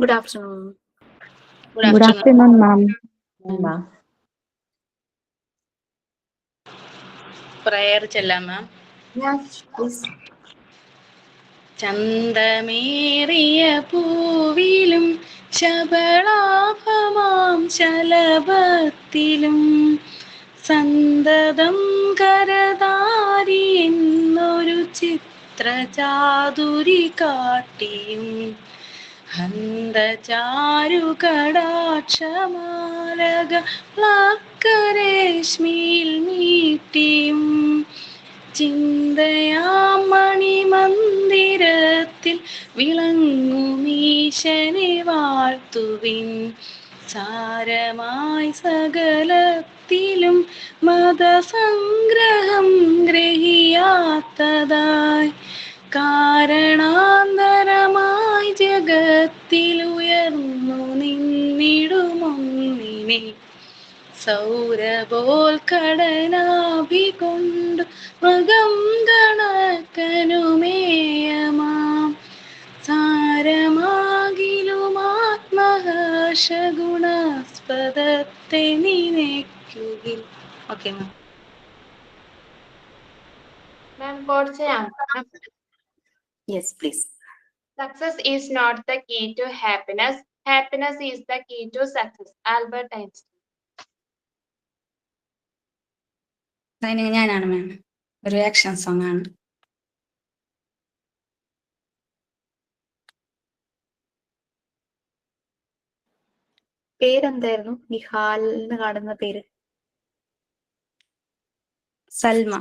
Good afternoon. Good afternoon, ma'am. ma'am. Prayer ചെല്ലാം മാം. Yes, please. ചന്തമേറിയ പൂവിലും ശബളാഭമാം ശലഭത്തിലും സന്തതം കരതാരി എന്നൊരു ചിത്രചാതുരി കാട്ടിയും ഹന്തചാരുകടാക്ഷമാലക പ്ലാക്കരേശ്മിയിൽ നീട്ടിയും ചിന്തയാം മണിമന്ദിരത്തിൽ വിളങ്ങുമീശനെ വാഴ്ത്തുവിൻ. സാരമായി സകലത്തിലും മതസംഗ്രഹം ഗ്രഹിയാത്തതായി കാരണാന്തരമായി ജഗത്തിലുയർന്നു നിന്നിടുമൊന്നിനെ സൗരഭോൽക്കടനാഭികൊണ്ടു മൃഗം ഗണക്കനുമേയമാം സാരമാകിലുമാത്മഹർഷഗുണാസ്പദത്തെ നിനയ്ക്കുകിൽ. Okay ma'am. Ma'am, quote ചെയ്യാം. Yes, please. Success is not the key to happiness. Happiness is the key to success. Albert Einstein. ഞാനാണ് മാം. ഒരു ആക്ഷൻ സോങ് ആണ്. പേരെന്തായിരുന്നു? നിഹാലിന് കാണുന്ന പേര് Salma.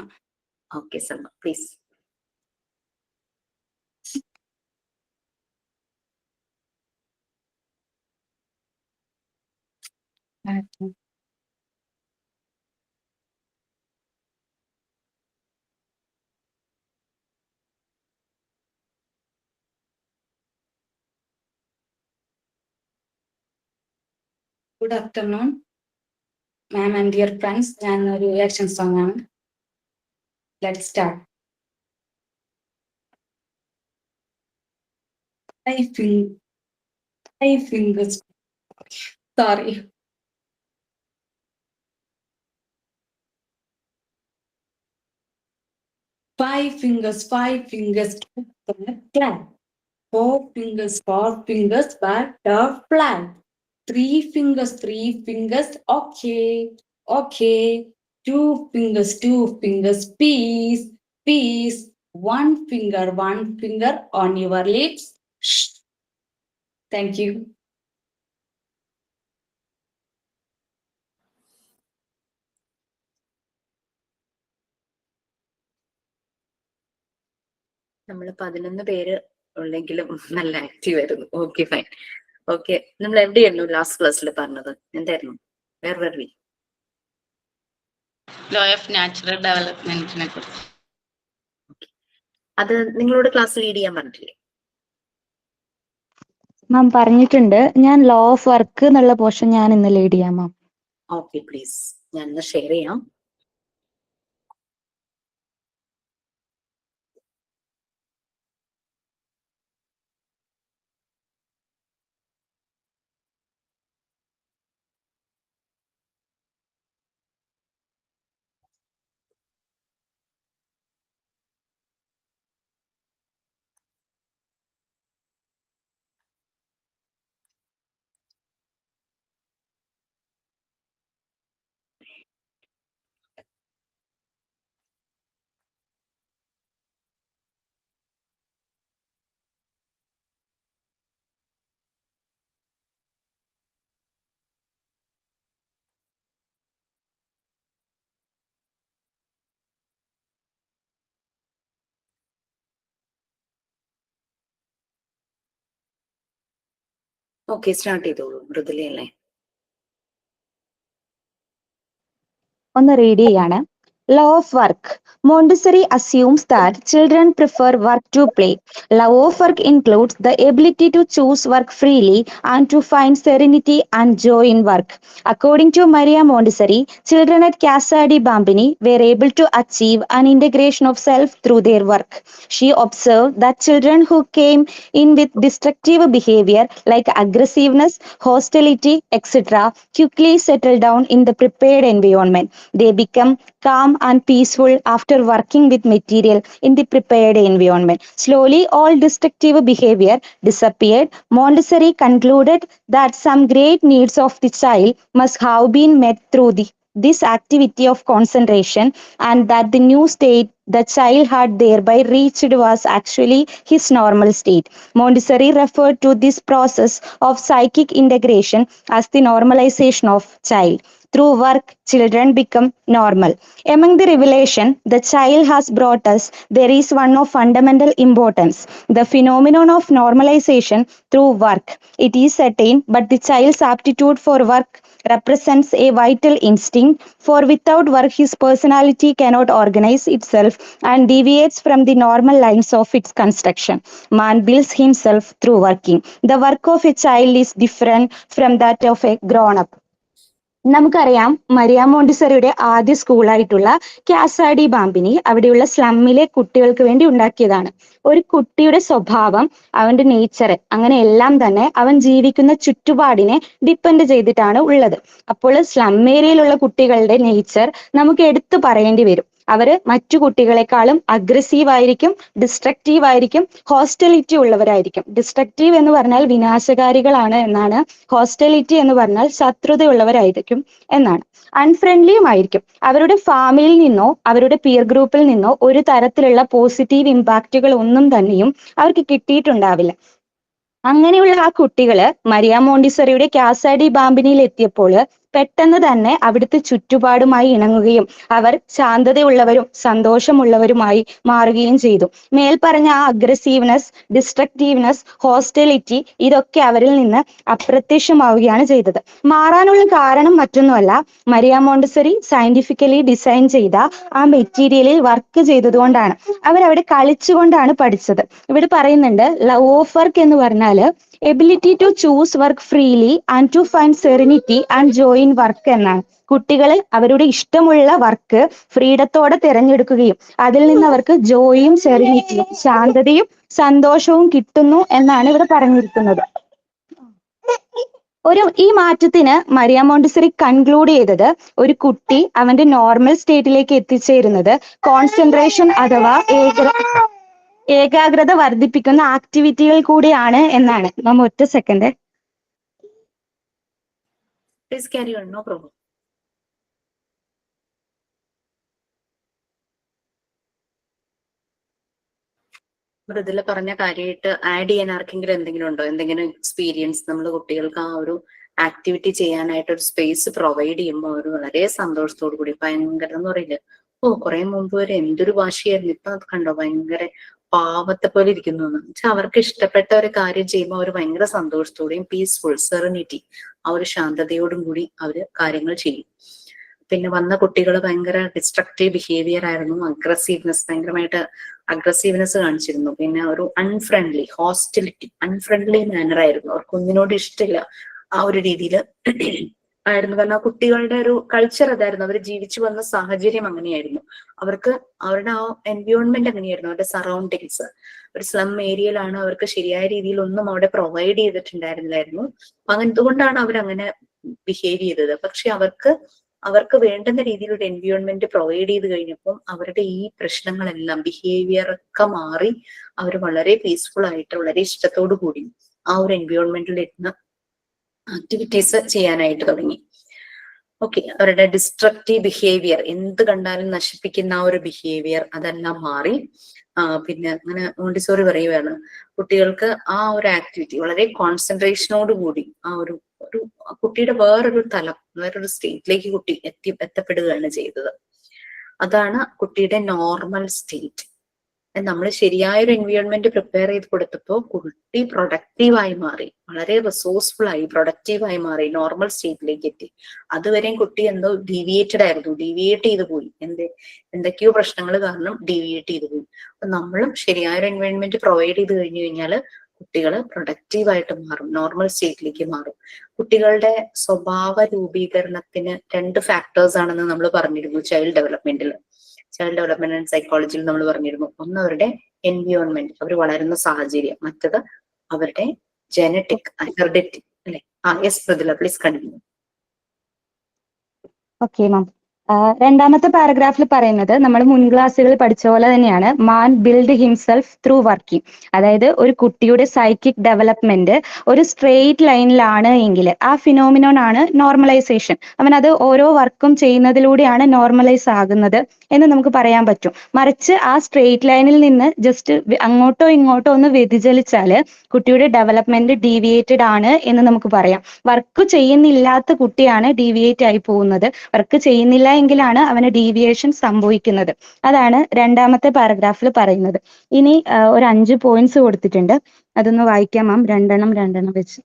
Okay Salma, please. Good afternoon ma'am and dear friends. ഞാൻ ഒരു action song ആണ്. Let's start. Five fingers. Sorry. Five fingers, clap. Four fingers, butterfly. Three fingers, okay. Two fingers, peace. One finger on your lips. Shh. Thank you. നമ്മൾ 11 പേര് ഉള്ളെങ്കിലും നല്ല active ആയിരുന്നു. Okay, fine. Okay, നമ്മൾ എവിടെയായിരുന്നു last ക്ലാസ്സിൽ പറഞ്ഞത്? എന്തായിരുന്നു? Where were we? Law of natural ഡെവലപ്മെന്റിനെ കുറിച്ച്. അത് നിങ്ങളോട് ക്ലാസ് ലീഡ് ചെയ്യാൻ പറഞ്ഞിട്ടില്ലേ? മാം പറഞ്ഞിട്ടുണ്ട്. ഞാൻ ലോ ഓഫ് വർക്ക് എന്നുള്ള പോർഷൻ ഞാൻ ഇന്ന് ലീഡ് ചെയ്യാം മാം. Okay, please. ഞാൻ ഇന്ന് ഷെയർ ചെയ്യാം. ഓക്കെ, സ്റ്റാർട്ട് ചെയ്തോളൂ. മൃദുലയല്ലേ? ഒന്ന് റീഡ് ചെയ്യാണ്. Law of work. Montessori assumes that children prefer work to play. Love of work includes the ability to choose work freely and to find serenity and joy in work. According to Maria Montessori, children at Casa di Bambini were able to achieve an integration of self through their work. She observed that children who came in with destructive behavior like aggressiveness, hostility, etc., quickly settle down in the prepared environment. They become calm and peaceful after working with material in the prepared environment. Slowly, all destructive behavior disappeared. Montessori concluded that some great needs of the child must have been met through this activity of concentration, and that the new state the child had thereby reached was actually his normal state. Montessori referred to this process of psychic integration as the normalization of child. Through work, children become normal. Among the revelation the child has brought us, there is one of fundamental importance: the phenomenon of normalization through work. It is certain, but the child's aptitude for work represents a vital instinct, for without work his personality cannot organize itself and deviates from the normal lines of its construction. Man builds himself through working. The work of a child is different from that of a grown up. നമുക്കറിയാം Maria മോണ്ടിസറിയുടെ ആദ്യ സ്കൂളായിട്ടുള്ള കാസാഡി ബാമ്പിനി അവിടെയുള്ള സ്ലമ്മിലെ കുട്ടികൾക്ക് വേണ്ടി ഉണ്ടാക്കിയതാണ്. ഒരു കുട്ടിയുടെ സ്വഭാവം, അവന്റെ നേച്ചർ, അങ്ങനെ എല്ലാം തന്നെ അവൻ ജീവിക്കുന്ന ചുറ്റുപാടിനെ ഡിപ്പെൻഡ് ചെയ്തിട്ടാണ് ഉള്ളത്. അപ്പോൾ സ്ലം ഏരിയയിലുള്ള കുട്ടികളുടെ നേച്ചർ നമുക്ക് എടുത്തു പറയേണ്ടി വരും. അവര് മറ്റു കുട്ടികളെക്കാളും അഗ്രസീവ് ആയിരിക്കും, ഡിസ്ട്രക്റ്റീവ് ആയിരിക്കും, ഹോസ്റ്റലിറ്റി ഉള്ളവരായിരിക്കും. ഡിസ്ട്രക്റ്റീവ് എന്ന് പറഞ്ഞാൽ വിനാശകാരികളാണ് എന്നാണ്, ഹോസ്റ്റലിറ്റി എന്ന് പറഞ്ഞാൽ ശത്രുതയുള്ളവരായിരിക്കും എന്നാണ്. അൺഫ്രണ്ട്ലിയും ആയിരിക്കും. അവരുടെ ഫാമിലിയിൽ നിന്നോ അവരുടെ പിയർ ഗ്രൂപ്പിൽ നിന്നോ ഒരു തരത്തിലുള്ള പോസിറ്റീവ് ഇമ്പാക്റ്റുകൾ ഒന്നും തന്നെയും അവർക്ക് കിട്ടിയിട്ടുണ്ടാവില്ല. അങ്ങനെയുള്ള ആ കുട്ടികള് മരിയ മോണ്ടിസറിയുടെ കാസാഡി ബാമ്പിനിയിൽ എത്തിയപ്പോൾ പെട്ടെന്ന് തന്നെ അവിടുത്തെ ചുറ്റുപാടുമായി ഇണങ്ങുകയും അവർ ശാന്തതയുള്ളവരും സന്തോഷമുള്ളവരുമായി മാറുകയും ചെയ്തു. മേൽപ്പറഞ്ഞ ആ അഗ്രസീവ്നെസ്, ഡിസ്ട്രക്റ്റീവ്നെസ്, ഹോസ്റ്റലിറ്റി ഇതൊക്കെ അവരിൽ നിന്ന് അപ്രത്യക്ഷമാവുകയാണ് ചെയ്തത്. മാറാനുള്ള കാരണം മറ്റൊന്നുമല്ല, മരിയ മോണ്ടിസറി സയന്റിഫിക്കലി ഡിസൈൻ ചെയ്ത ആ മെറ്റീരിയലിൽ വർക്ക് ചെയ്തതുകൊണ്ടാണ്. അവരവിടെ കളിച്ചുകൊണ്ടാണ് പഠിച്ചത്. ഇവിടെ പറയുന്നുണ്ട് ലവ് ഓഫ് വർക്ക് എന്ന് പറഞ്ഞാല് ability to choose work freely and to find serenity and joy in work എന്നാണ്. കുട്ടികൾ അവരുടെ ഇഷ്ടമുള്ള വർക്ക് ഫ്രീഡത്തോടെ തിരഞ്ഞെടുക്കുകയും അതിൽ നിന്ന് അവർക്ക് ജോയും സെറിനിറ്റിയും ശാന്തതയും സന്തോഷവും കിട്ടുന്നു എന്നാണ് ഇവിടെ പറഞ്ഞിരിക്കുന്നത്. ഈ മാറ്റത്തിന് മരിയ മോണ്ടിസറി കൺക്ലൂഡ് ചെയ്തത് ഒരു കുട്ടി അവന്റെ നോർമൽ സ്റ്റേറ്റിലേക്ക് എത്തിച്ചേരുന്നത് കോൺസെൻട്രേഷൻ അഥവാ ഏകാഗ്രത വർദ്ധിപ്പിക്കുന്ന ആക്ടിവിറ്റികൾ കൂടിയാണ് എന്നാണ്. നമ്മ ഒറ്റ second. Please carry on, no problem. ഇതിൽ പറഞ്ഞ കാര്യമായിട്ട് ആഡ് ചെയ്യാൻ ആർക്കെങ്കിലും എന്തെങ്കിലും ഉണ്ടോ? എന്തെങ്കിലും എക്സ്പീരിയൻസ്? നമ്മൾ കുട്ടികൾക്ക് ആ ഒരു ആക്ടിവിറ്റി ചെയ്യാനായിട്ട് ഒരു സ്പേസ് പ്രൊവൈഡ് ചെയ്യുമ്പോൾ അവർ വളരെ സന്തോഷത്തോടു കൂടി, ഭയങ്കര എന്ന് പറയില്ല, കുറെ മുമ്പ് വരെ എന്തൊരു വാശിയായിരുന്നു, ഇപ്പൊ അത് കണ്ടോ ഭയങ്കര പാവത്തെ പോലെ ഇരിക്കുന്നു എന്ന് വെച്ചാൽ അവർക്ക് ഇഷ്ടപ്പെട്ട ഒരു കാര്യം ചെയ്യുമ്പോൾ അവർ ഭയങ്കര സന്തോഷത്തോടെയും പീസ്ഫുൾ സെറനിറ്റി ആ ഒരു ശാന്തതയോടും കൂടി അവര് കാര്യങ്ങൾ ചെയ്യും. പിന്നെ വന്ന കുട്ടികൾ ഭയങ്കര ഡിസ്ട്രക്റ്റീവ് ബിഹേവിയർ ആയിരുന്നു, അഗ്രസീവ്നെസ്, ഭയങ്കരമായിട്ട് അഗ്രസീവ്നെസ് കാണിച്ചിരുന്നു. പിന്നെ ഒരു അൺഫ്രണ്ട്ലി, ഹോസ്റ്റിലിറ്റി, അൺഫ്രണ്ട്ലി മാനർ ആയിരുന്നു, അവർക്ക് ഒന്നിനോട് ഇഷ്ടമില്ല ആ ഒരു രീതിയിൽ ആയിരുന്നു. കാരണം ആ കുട്ടികളുടെ ഒരു കൾച്ചർ അതായിരുന്നു, അവർ ജീവിച്ചു വന്ന സാഹചര്യം അങ്ങനെയായിരുന്നു, അവർക്ക് അവരുടെ ആ എൻവയോൺമെന്റ് അങ്ങനെയായിരുന്നു, അവരുടെ സറൗണ്ടിങ്സ്. ഒരു സ്ലം ഏരിയയിലാണ്, അവർക്ക് ശരിയായ രീതിയിൽ ഒന്നും അവിടെ പ്രൊവൈഡ് ചെയ്തിട്ടുണ്ടായിരുന്നില്ലായിരുന്നു. അതുകൊണ്ടാണ് അവരങ്ങനെ ബിഹേവ് ചെയ്തത്. പക്ഷെ അവർക്ക് വേണ്ടുന്ന രീതിയിൽ ഒരു എൻവയോൺമെന്റ് പ്രൊവൈഡ് ചെയ്ത് കഴിഞ്ഞപ്പം അവരുടെ ഈ പ്രശ്നങ്ങളെല്ലാം, ബിഹേവിയർ ഒക്കെ മാറി അവർ വളരെ പീസ്ഫുൾ ആയിട്ട് വളരെ ഇഷ്ടത്തോടു കൂടി ആ ഒരു എൻവയോൺമെന്റിൽ ഇരുന്ന് ആക്ടിവിറ്റീസ് ചെയ്യാനായിട്ട് തുടങ്ങി. ഓക്കെ, അവരുടെ ഡിസ്ട്രക്റ്റീവ് ബിഹേവിയർ, എന്ത് കണ്ടാലും നശിപ്പിക്കുന്ന ആ ഒരു ബിഹേവിയർ അതെല്ലാം മാറി. പിന്നെ അങ്ങനെ മോണ്ടിസോറി പറയുകയാണ് കുട്ടികൾക്ക് ആ ഒരു ആക്ടിവിറ്റി വളരെ കോൺസെൻട്രേഷനോട് കൂടി ആ ഒരു കുട്ടിയുടെ വേറൊരു തലം, വേറൊരു സ്റ്റേറ്റിലേക്ക് കുട്ടി എത്തപ്പെടുകയാണ് ചെയ്തത്. അതാണ് കുട്ടിയുടെ നോർമൽ സ്റ്റേറ്റ്. നമ്മൾ ശരിയായൊരു എൻവയോൺമെന്റ് പ്രിപ്പയർ ചെയ്ത് കൊടുത്തപ്പോൾ കുട്ടി പ്രൊഡക്റ്റീവായി മാറി, വളരെ റിസോഴ്സ്ഫുൾ ആയി, പ്രൊഡക്റ്റീവായി മാറി, നോർമൽ സ്റ്റേറ്റിലേക്ക് എത്തി. അതുവരെയും കുട്ടി എന്തോ ഡീവിയേറ്റഡ് ആയിരുന്നു, ഡീവിയേറ്റ് ചെയ്ത് പോയി, എന്തൊക്കെയോ പ്രശ്നങ്ങൾ കാരണം ഡീവിയേറ്റ് ചെയ്ത് പോയി. അപ്പൊ നമ്മളും ശരിയായൊരു എൻവയോൺമെന്റ് പ്രൊവൈഡ് ചെയ്ത് കഴിഞ്ഞു കഴിഞ്ഞാൽ കുട്ടികൾ പ്രൊഡക്റ്റീവായിട്ട് മാറും, നോർമൽ സ്റ്റേറ്റിലേക്ക് മാറും. കുട്ടികളുടെ സ്വഭാവ രൂപീകരണത്തിന് 2 ഫാക്ടേഴ്സ് ആണെന്ന് നമ്മൾ പറഞ്ഞിരുന്നു ചൈൽഡ് ഡെവലപ്മെന്റ് ആൻഡ് സൈക്കോളജിയിൽ നമ്മൾ പറഞ്ഞിരുന്നു. ഒന്ന് അവരുടെ എൻവിയോൺമെന്റ്, അവർ വളരുന്ന സാഹചര്യം, മറ്റത് അവരുടെ ജനറ്റിക് ഹെറിഡിറ്റി അല്ലെ. Yes Mridula, please continue. Okay ma'am. രണ്ടാമത്തെ പാരഗ്രാഫിൽ പറയുന്നത് നമ്മൾ മുൻ ക്ലാസ്സുകളിൽ പഠിച്ച പോലെ തന്നെയാണ്, മാൻ ബിൽഡ് ഹിംസെൽഫ് ത്രൂ വർക്കിംഗ്. അതായത് ഒരു കുട്ടിയുടെ സൈക്കിക് ഡെവലപ്മെന്റ് ഒരു സ്ട്രെയിറ്റ് ലൈനിലാണ് എങ്കിൽ ആ ഫിനോമിനോൺ ആണ് നോർമലൈസേഷൻ. അവൻ അത് ഓരോ വർക്കും ചെയ്യുന്നതിലൂടെയാണ് നോർമലൈസ് ആകുന്നത് എന്ന് നമുക്ക് പറയാൻ പറ്റും. മറിച്ച് ആ സ്ട്രെയിറ്റ് ലൈനിൽ നിന്ന് ജസ്റ്റ് അങ്ങോട്ടോ ഇങ്ങോട്ടോ ഒന്ന് വ്യതിചലിച്ചാൽ കുട്ടിയുടെ ഡെവലപ്മെന്റ് ഡീവിയേറ്റഡ് ആണ് എന്ന് നമുക്ക് പറയാം. വർക്ക് ചെയ്യുന്നില്ലാത്ത കുട്ടിയാണ് ഡീവിയേറ്റ് ആയി പോകുന്നത്, വർക്ക് ചെയ്യുന്നില്ല എങ്കിലാണ് അവന് ഡീവിയേഷൻ സംഭവിക്കുന്നത്. അതാണ് രണ്ടാമത്തെ പാരഗ്രാഫിൽ പറയുന്നത്. ഇനി ഒരു 5 പോയിന്റ്സ് കൊടുത്തിട്ടുണ്ട്, അതൊന്ന് വായിക്കാം മാം, രണ്ടെണ്ണം വെച്ച്.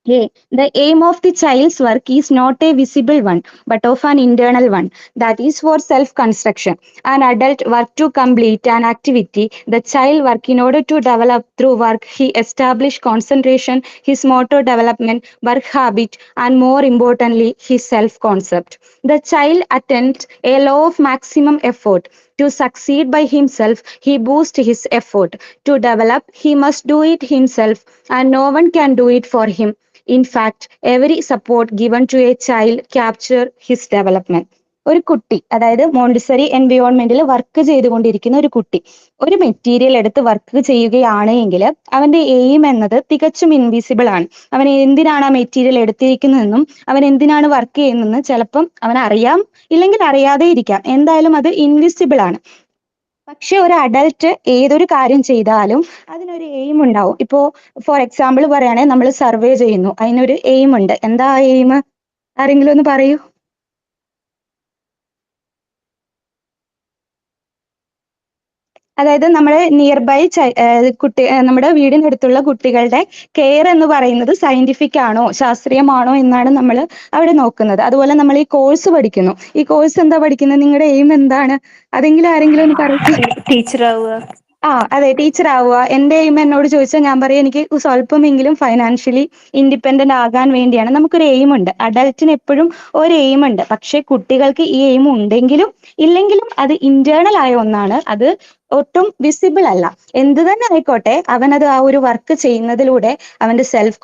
The aim of the child's work is not a visible one, but of an internal one, that is for self-construction. An adult work to complete an activity, the child work in order to develop through work, he establish concentration, his motor development, work habit, and more importantly, his self-concept. The child attempts a law of maximum effort. To succeed by himself, he boosts his effort. To develop, he must do it himself, and no one can do it for him. In fact, every support given to a child capture his development. ഒരു കുട്ടി, അതായത് Montessori എൻവയോൺമെന്റിൽ work ചെയ്തുകൊണ്ടിരിക്കുന്ന ഒരു കുട്ടി ഒരു material എടുത്ത് work ചെയ്യുകയാണ് എങ്കിൽ അവന്റെ എയിം എന്നത് തികച്ചും ഇൻവിസിബിൾ ആണ്. അവൻ എന്തിനാണ് ആ മെറ്റീരിയൽ എടുത്തിരിക്കുന്നതെന്നും അവൻ എന്തിനാണ് വർക്ക് ചെയ്യുന്നതെന്ന് ചിലപ്പം അവൻ അറിയാം, ഇല്ലെങ്കിൽ അറിയാതെ ഇരിക്കാം, എന്തായാലും അത് ഇൻവിസിബിൾ ആണ്. പക്ഷെ ഒരു അഡൽട്ട് ഏതൊരു കാര്യം ചെയ്താലും അതിനൊരു എയിം ഉണ്ടാവും. ഇപ്പോ ഫോർ എക്സാമ്പിൾ പറയുകയാണെങ്കിൽ നമ്മൾ സർവേ ചെയ്യുന്നു, അതിനൊരു എയിം ഉണ്ട്. എന്താ എയിം? ആരെങ്കിലും ഒന്ന് പറയൂ. അതായത് നമ്മുടെ നിയർ ബൈ നമ്മുടെ വീടിനടുത്തുള്ള കുട്ടികളുടെ കെയർ എന്ന് പറയുന്നത് സയന്റിഫിക് ആണോ ശാസ്ത്രീയമാണോ എന്നാണ് നമ്മൾ അവിടെ നോക്കുന്നത്. അതുപോലെ നമ്മൾ ഈ കോഴ്സ് പഠിക്കുന്നു, ഈ കോഴ്സ് എന്താ പഠിക്കുന്നത്? നിങ്ങളുടെ എയിം എന്താണ്? അതെങ്കിലും ആരെങ്കിലും ഒന്ന് പറയൂ. ടീച്ചർ ആവുക. അതെ, ടീച്ചർ ആവുക. എന്റെ എയിം എന്നോട് ചോദിച്ചാൽ ഞാൻ പറയും എനിക്ക് സ്വല്പമെങ്കിലും ഫൈനാൻഷ്യലി ഇൻഡിപെൻഡന്റ് ആകാൻ വേണ്ടിയാണ്. നമുക്കൊരു എയിം ഉണ്ട്, അഡൽറ്റിന് എപ്പോഴും ഒരു എയിം ഉണ്ട്. പക്ഷെ കുട്ടികൾക്ക് ഈ എയിം ഉണ്ടെങ്കിലും ഇല്ലെങ്കിലും അത് ഇന്റേണൽ ആയ ഒന്നാണ്, അത് ഒട്ടും വിസിബിൾ അല്ല. എന്ത് തന്നെ ആയിക്കോട്ടെ, അവനത് ആ ഒരു വർക്ക് ചെയ്യുന്നതിലൂടെ അവന്റെ self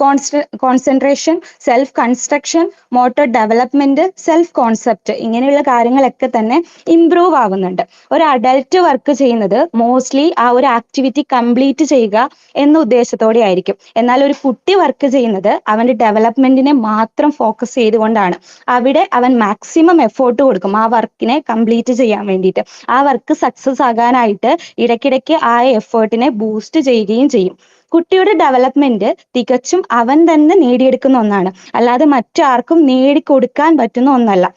concentration, self construction, motor development, self concept, ഇങ്ങനെയുള്ള കാര്യങ്ങളൊക്കെ തന്നെ ഇംപ്രൂവ് ആവുന്നുണ്ട്. ഒരു അഡൽട്ട് വർക്ക് ചെയ്യുന്നത് മോസ്റ്റ്ലി ആ ഒരു ആക്ടിവിറ്റി കംപ്ലീറ്റ് ചെയ്യുക എന്ന ഉദ്ദേശത്തോടെ ആയിരിക്കും. എന്നാൽ ഒരു കുട്ടി വർക്ക് ചെയ്യുന്നത് അവന്റെ ഡെവലപ്മെന്റിനെ മാത്രം ഫോക്കസ് ചെയ്തുകൊണ്ടാണ്. അവിടെ അവൻ മാക്സിമം എഫേർട്ട് കൊടുക്കും ആ വർക്കിനെ കംപ്ലീറ്റ് ചെയ്യാൻ വേണ്ടിയിട്ട്. ആ വർക്ക് സക്സസ് ആകാനായിട്ട് ഇടയ്ക്കിടയ്ക്ക് ആ എഫേർട്ടിനെ ബൂസ്റ്റ് ചെയ്യുകയും ചെയ്യും. കുട്ടിയുടെ ഡെവലപ്മെന്റ് തികച്ചും അവൻ തന്നെ നേടിയെടുക്കുന്ന ഒന്നാണ്, അല്ലാതെ മറ്റാർക്കും നേടിക്കൊടുക്കാൻ പറ്റുന്ന ഒന്നല്ല.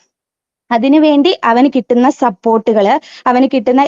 അതിനുവേണ്ടി അവന് കിട്ടുന്ന സപ്പോർട്ടുകള്, അവന് കിട്ടുന്ന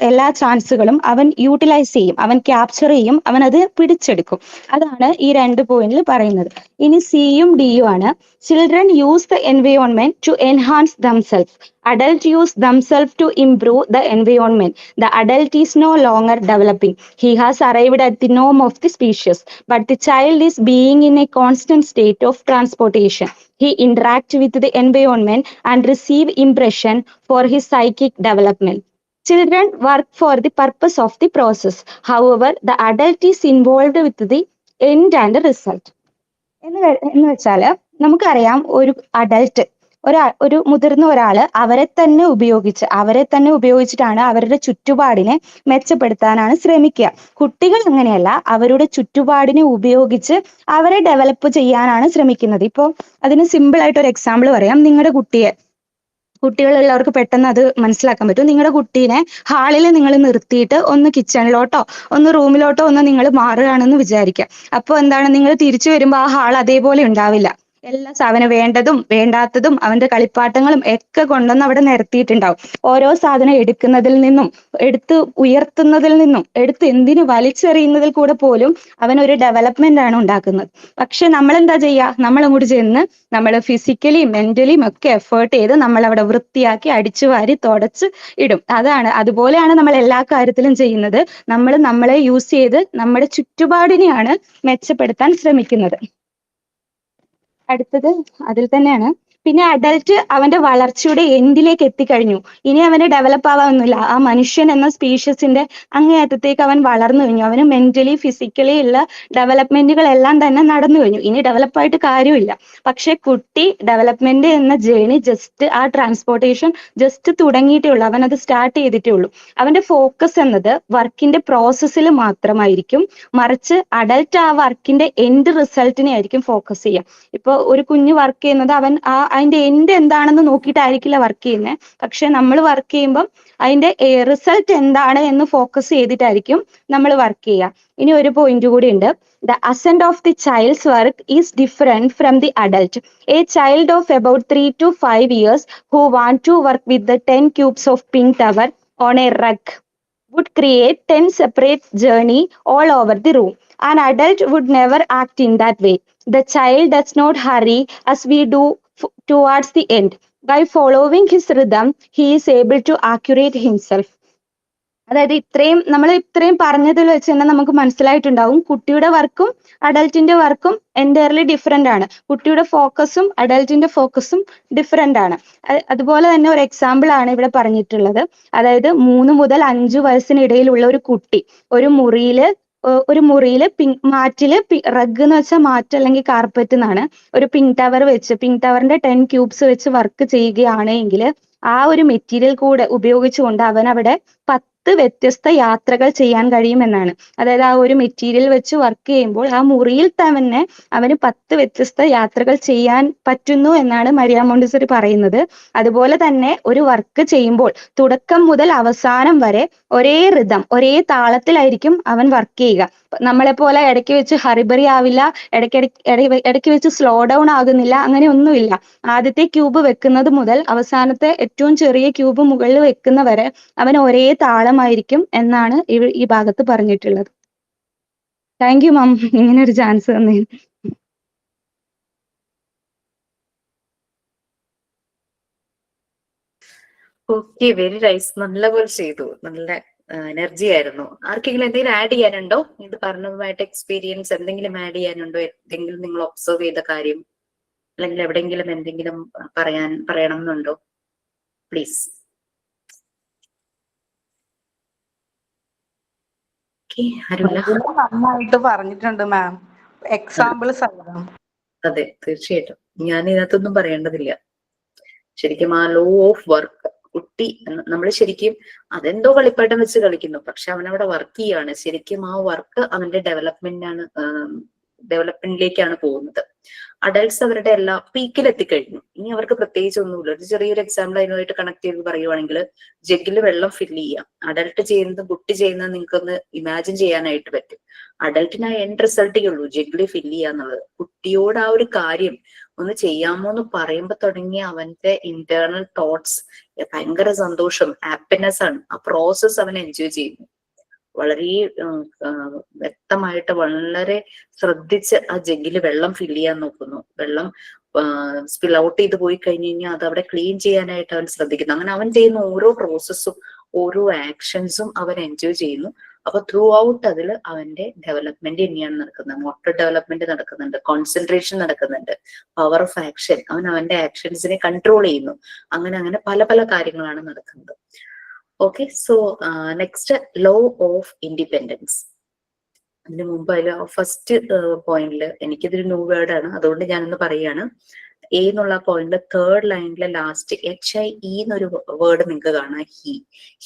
എല്ലാ ചാൻസുകളും അവൻ യൂട്ടിലൈസ് ചെയ്യും, അവൻ ക്യാപ്ചർ ചെയ്യും, അവൻ അത് പിടിച്ചെടുക്കും. അതാണ് ഈ 2 പോയിന്റിൽ പറയുന്നത്. ഇനി സിയും ഡിയും ആണ്. Children use the environment to enhance themselves. Adult use themselves to improve the environment. The adult is no longer developing. He has arrived at the norm of the species. But the child is being in a constant state of transportation. He interacts with the environment and receive impression for his psychic development. Children work for the purpose of the process. However, the adult is involved with the end and the result. എന്ന് വെച്ചാല് നമുക്കറിയാം, ഒരു adult ഒരു മുതിർന്ന ഒരാള് അവരെ തന്നെ ഉപയോഗിച്ചിട്ടാണ് അവരുടെ ചുറ്റുപാടിനെ മെച്ചപ്പെടുത്താനാണ് ശ്രമിക്കുക. കുട്ടികൾ അങ്ങനെയല്ല, അവരുടെ ചുറ്റുപാടിനെ ഉപയോഗിച്ച് അവരെ ഡെവലപ്പ് ചെയ്യാനാണ് ശ്രമിക്കുന്നത്. ഇപ്പൊ അതിന് സിമ്പിൾ ആയിട്ട് ഒരു എക്സാമ്പിൾ പറയാം. നിങ്ങളുടെ കുട്ടികളുള്ളവർക്ക് പെട്ടെന്ന് അത് മനസ്സിലാക്കാൻ പറ്റും. നിങ്ങളുടെ കുട്ടീനെ ഹാളിൽ നിങ്ങൾ നിർത്തിയിട്ട് ഒന്ന് കിച്ചണിലോട്ടോ ഒന്ന് റൂമിലോട്ടോ ഒന്ന് നിങ്ങൾ മാറുകയാണെന്ന് വിചാരിക്കുക. അപ്പോൾ എന്താണ്, നിങ്ങൾ തിരിച്ചു വരുമ്പോൾ ആ ഹാൾ അതേപോലെ ഉണ്ടാവില്ല. അവന് വേണ്ടതും വേണ്ടാത്തതും അവന്റെ കളിപ്പാട്ടങ്ങളും ഒക്കെ കൊണ്ടുവന്ന് അവിടെ നിരത്തിയിട്ടുണ്ടാവും. ഓരോ സാധനം എടുക്കുന്നതിൽ നിന്നും എടുത്ത് ഉയർത്തുന്നതിൽ നിന്നും എടുത്ത് എന്തിനു വലിച്ചെറിയുന്നതിൽ കൂടെ പോലും അവനൊരു ഡെവലപ്മെന്റ് ആണ് ഉണ്ടാക്കുന്നത്. പക്ഷെ നമ്മൾ എന്താ ചെയ്യുക? നമ്മൾ അങ്ങോട്ട് ചെന്ന് നമ്മൾ ഫിസിക്കലിയും മെന്റലിയും ഒക്കെ എഫേർട്ട് ചെയ്ത് നമ്മൾ അവിടെ വൃത്തിയാക്കി അടിച്ചു വാരി തുടച്ച് ഇടും. അതുപോലെയാണ് നമ്മൾ എല്ലാ കാര്യത്തിലും ചെയ്യുന്നത്. നമ്മൾ നമ്മളെ യൂസ് ചെയ്ത് നമ്മുടെ ചുറ്റുപാടിനെയാണ് മെച്ചപ്പെടുത്താൻ ശ്രമിക്കുന്നത്. അടുത്തത് അതിൽ തന്നെയാണ്. പിന്നെ അഡൽട്ട് അവന്റെ വളർച്ചയുടെ എൻഡിലേക്ക് എത്തിക്കഴിഞ്ഞു. ഇനി അവന് ഡെവലപ്പ് ആവാനൊന്നുമില്ല. ആ മനുഷ്യൻ എന്ന സ്പീഷ്യസിന്റെ അങ്ങേയറ്റത്തേക്ക് അവൻ വളർന്നു കഴിഞ്ഞു. അവന് മെന്റലി ഫിസിക്കലി ഉള്ള ഡെവലപ്മെന്റുകളെല്ലാം തന്നെ നടന്നു കഴിഞ്ഞു. ഇനി ഡെവലപ്പായിട്ട് കാര്യമില്ല. പക്ഷെ കുട്ടി ഡെവലപ്മെന്റ് എന്ന ജേണി ജസ്റ്റ് ആ ട്രാൻസ്പോർട്ടേഷൻ ജസ്റ്റ് തുടങ്ങിയിട്ടേ ഉള്ളൂ. അവൻ അത് സ്റ്റാർട്ട് ചെയ്തിട്ടേ ഉള്ളൂ. അവന്റെ ഫോക്കസ് എന്നത് വർക്കിന്റെ പ്രോസസ്സിൽ മാത്രമായിരിക്കും. മറിച്ച് അഡൽട്ട് ആ വർക്കിന്റെ എൻഡ് റിസൾട്ടിനെ ആയിരിക്കും ഫോക്കസ് ചെയ്യുക. ഇപ്പൊ ഒരു കുഞ്ഞ് വർക്ക് ചെയ്യുന്നത് അവൻ അതിന്റെ എൻഡ് എന്താണെന്ന് നോക്കിയിട്ടായിരിക്കില്ല വർക്ക് ചെയ്യുന്നത്. പക്ഷെ നമ്മൾ വർക്ക് ചെയ്യുമ്പം അതിന്റെ റിസൾട്ട് എന്താണ് എന്ന് ഫോക്കസ് ചെയ്തിട്ടായിരിക്കും നമ്മൾ വർക്ക് ചെയ്യുക. ഇനി ഒരു പോയിന്റ് കൂടി ഉണ്ട്. The ascent of the child's work is different from the adult. A child of about 3 to 5 years who want to work with the 10 cubes of pink tower on a rug would create 10 separate journey all over the room. An adult would never act in that way. The child does not hurry as we do towards the end. By following his rhythm, he is able to accurate himself. അതായത് നമ്മൾ ഇത്രയും പറഞ്ഞതിൽ വെച്ച് തന്നെ നമുക്ക് മനസ്സിലായിട്ടുണ്ടാവും കുട്ടിയുടെ വർക്കും അഡൽട്ടിന്റെ വർക്കും എൻറ്റയർലി ഡിഫറെന്റ് ആണ്. കുട്ടിയുടെ ഫോക്കസും അഡൽട്ടിന്റെ ഫോക്കസും ഡിഫറെന്റ് ആണ്. അതുപോലെ തന്നെ ഒരു എക്സാമ്പിൾ ആണ് ഇവിടെ പറഞ്ഞിട്ടുള്ളത്. അതായത് 3 മുതൽ 5 വയസ്സിനിടയിലുള്ള ഒരു കുട്ടി ഒരു മുറിയില് മാറ്റില് റഗ് എന്ന് വെച്ചാൽ മാറ്റ് അല്ലെങ്കിൽ കാർപ്പറ്റ് എന്നാണ്. ഒരു പിങ്ക് ടവർ വെച്ച് പിങ്ക് ടവറിന്റെ 10 ക്യൂബ്സ് വെച്ച് വർക്ക് ചെയ്യുകയാണെങ്കിൽ ആ ഒരു മെറ്റീരിയൽ കൂടെ ഉപയോഗിച്ചുകൊണ്ട് അവൻ അവിടെ 10 വ്യത്യസ്ത യാത്രകൾ ചെയ്യാൻ കഴിയുമെന്നാണ്. അതായത് ആ ഒരു മെറ്റീരിയൽ വെച്ച് വർക്ക് ചെയ്യുമ്പോൾ ആ മുറിയിൽ തന്നെ അവന് 10 വ്യത്യസ്ത യാത്രകൾ ചെയ്യാൻ പറ്റുന്നു എന്നാണ് മരിയ മോണ്ടിസറി പറയുന്നത്. അതുപോലെ തന്നെ ഒരു വർക്ക് ചെയ്യുമ്പോൾ തുടക്കം മുതൽ അവസാനം വരെ ഒരേ റിതം ഒരേ താളത്തിലായിരിക്കും അവൻ വർക്ക് ചെയ്യുക. നമ്മളെ പോലെ ഇടയ്ക്ക് വെച്ച് ഹറിബറി ആവില്ല, ഇടയ്ക്ക് വെച്ച് സ്ലോ ഡൗൺ ആകുന്നില്ല, അങ്ങനെ ഒന്നുമില്ല. ആദ്യത്തെ ക്യൂബ് വെക്കുന്നത് മുതൽ അവസാനത്തെ ഏറ്റവും ചെറിയ ക്യൂബ് മുകളിൽ വെക്കുന്നവരെ അവൻ ഒരേ താളമായിരിക്കും എന്നാണ് ഈ ഭാഗത്ത് പറഞ്ഞിട്ടുള്ളത്. താങ്ക് യു മാം, ഇങ്ങനെ ഒരു ചാൻസ് തന്നതിന്. Okay, very nice. നല്ലപോലെ ചെയ്തു. നല്ല എനർജി ആയിരുന്നു. ആർക്കെങ്കിലും എന്തെങ്കിലും ആഡ് ചെയ്യാനുണ്ടോ? ഇത് പറഞ്ഞതുമായിട്ട് എക്സ്പീരിയൻസ് എന്തെങ്കിലും ആഡ് ചെയ്യാനുണ്ടോ? എന്തെങ്കിലും നിങ്ങൾ ഒബ്സർവ് ചെയ്ത കാര്യം അല്ലെങ്കിൽ എവിടെയെങ്കിലും എന്തെങ്കിലും പറയണം എന്നുണ്ടോ? പ്ലീസ്. നന്നായിട്ട് പറഞ്ഞിട്ടുണ്ട് മാം, എക്സാമ്പിൾ സഹിതം. അതെ, തീർച്ചയായിട്ടും. ഞാൻ ഇതിനകത്തൊന്നും പറയേണ്ടതില്ല. ശരിക്കും ആ ലോ ഓഫ് വർക്ക് കുട്ടി നമ്മൾ ശരിക്കും അതെന്തോ കളിപ്പാട്ടം വെച്ച് കളിക്കുന്നു, പക്ഷെ അവനവിടെ വർക്ക് ചെയ്യാണ്. ശരിക്കും ആ വർക്ക് അവന്റെ ഡെവലപ്മെന്റിലേക്കാണ് പോകുന്നത്. അഡൽട്സ് അവരുടെ എല്ലാ പീക്കിൽ എത്തിക്കഴിഞ്ഞു. ഇനി അവർക്ക് പ്രത്യേകിച്ച് ഒന്നുമില്ല. ഒരു ചെറിയൊരു എക്സാമ്പിൾ അതിനുമായിട്ട് കണക്ട് ചെയ്ത് പറയുവാണെങ്കിൽ ജഗ്ഗില് വെള്ളം ഫില്ല് ചെയ്യാം. അഡൽട്ട് ചെയ്യുന്നതും കുട്ടി ചെയ്യുന്നതും നിങ്ങൾക്കൊന്ന് ഇമാജിൻ ചെയ്യാനായിട്ട് പറ്റും. അഡൽട്ടിന് ആ എൻഡ് റിസൾട്ടേ ഉള്ളൂ ജഗ്ഗില് ഫില്ല് ചെയ്യാന്നുള്ളത്. കുട്ടിയോട് ആ ഒരു കാര്യം ഒന്ന് ചെയ്യാമോ എന്ന് പറയുമ്പോ തുടങ്ങിയ അവന്റെ ഇന്റേണൽ തോട്ട്സ് ഭയങ്കര സന്തോഷം, ഹാപ്പിനെസ് ആണ്. ആ പ്രോസസ് അവൻ എൻജോയ് ചെയ്യുന്നു. വളരെ വ്യക്തമായിട്ട് വളരെ ശ്രദ്ധിച്ച് ആ ജഗ്ഗില് വെള്ളം ഫില്ല് ചെയ്യാൻ നോക്കുന്നു. വെള്ളം സ്പിൽ ഔട്ട് ചെയ്ത് പോയി കഴിഞ്ഞു കഴിഞ്ഞാൽ അത് അവിടെ ക്ലീൻ ചെയ്യാനായിട്ട് അവൻ ശ്രദ്ധിക്കുന്നു. അങ്ങനെ അവൻ ചെയ്യുന്ന ഓരോ പ്രോസസ്സും ഓരോ ആക്ഷൻസും അവൻ എൻജോയ് ചെയ്യുന്നു. അപ്പൊ ത്രൂ ഔട്ട് അതിൽ അവന്റെ ഡെവലപ്മെന്റ് തന്നെയാണ് നടക്കുന്നത്. മോട്ടോർ ഡെവലപ്മെന്റ് നടക്കുന്നുണ്ട്, കോൺസെൻട്രേഷൻ നടക്കുന്നുണ്ട്, പവർ ഓഫ് ആക്ഷൻ, അവൻ അവന്റെ ആക്ഷൻസിനെ കൺട്രോൾ ചെയ്യുന്നു. അങ്ങനെ പല പല കാര്യങ്ങളാണ് നടക്കുന്നത്. Okay, so next low of independence. അതിന് മുമ്പ് അതിൽ ഫസ്റ്റ് പോയിന്റില് എനിക്കിതൊരു ന്യൂ വേർഡ് ആണ്, അതുകൊണ്ട് ഞാനൊന്ന് പറയാണ്. എ എന്നുള്ള പോയിന്റില് തേർഡ് ലൈനിലെ ലാസ്റ്റ് HIE എന്നൊരു വേർഡ് നിങ്ങൾക്ക് കാണാം.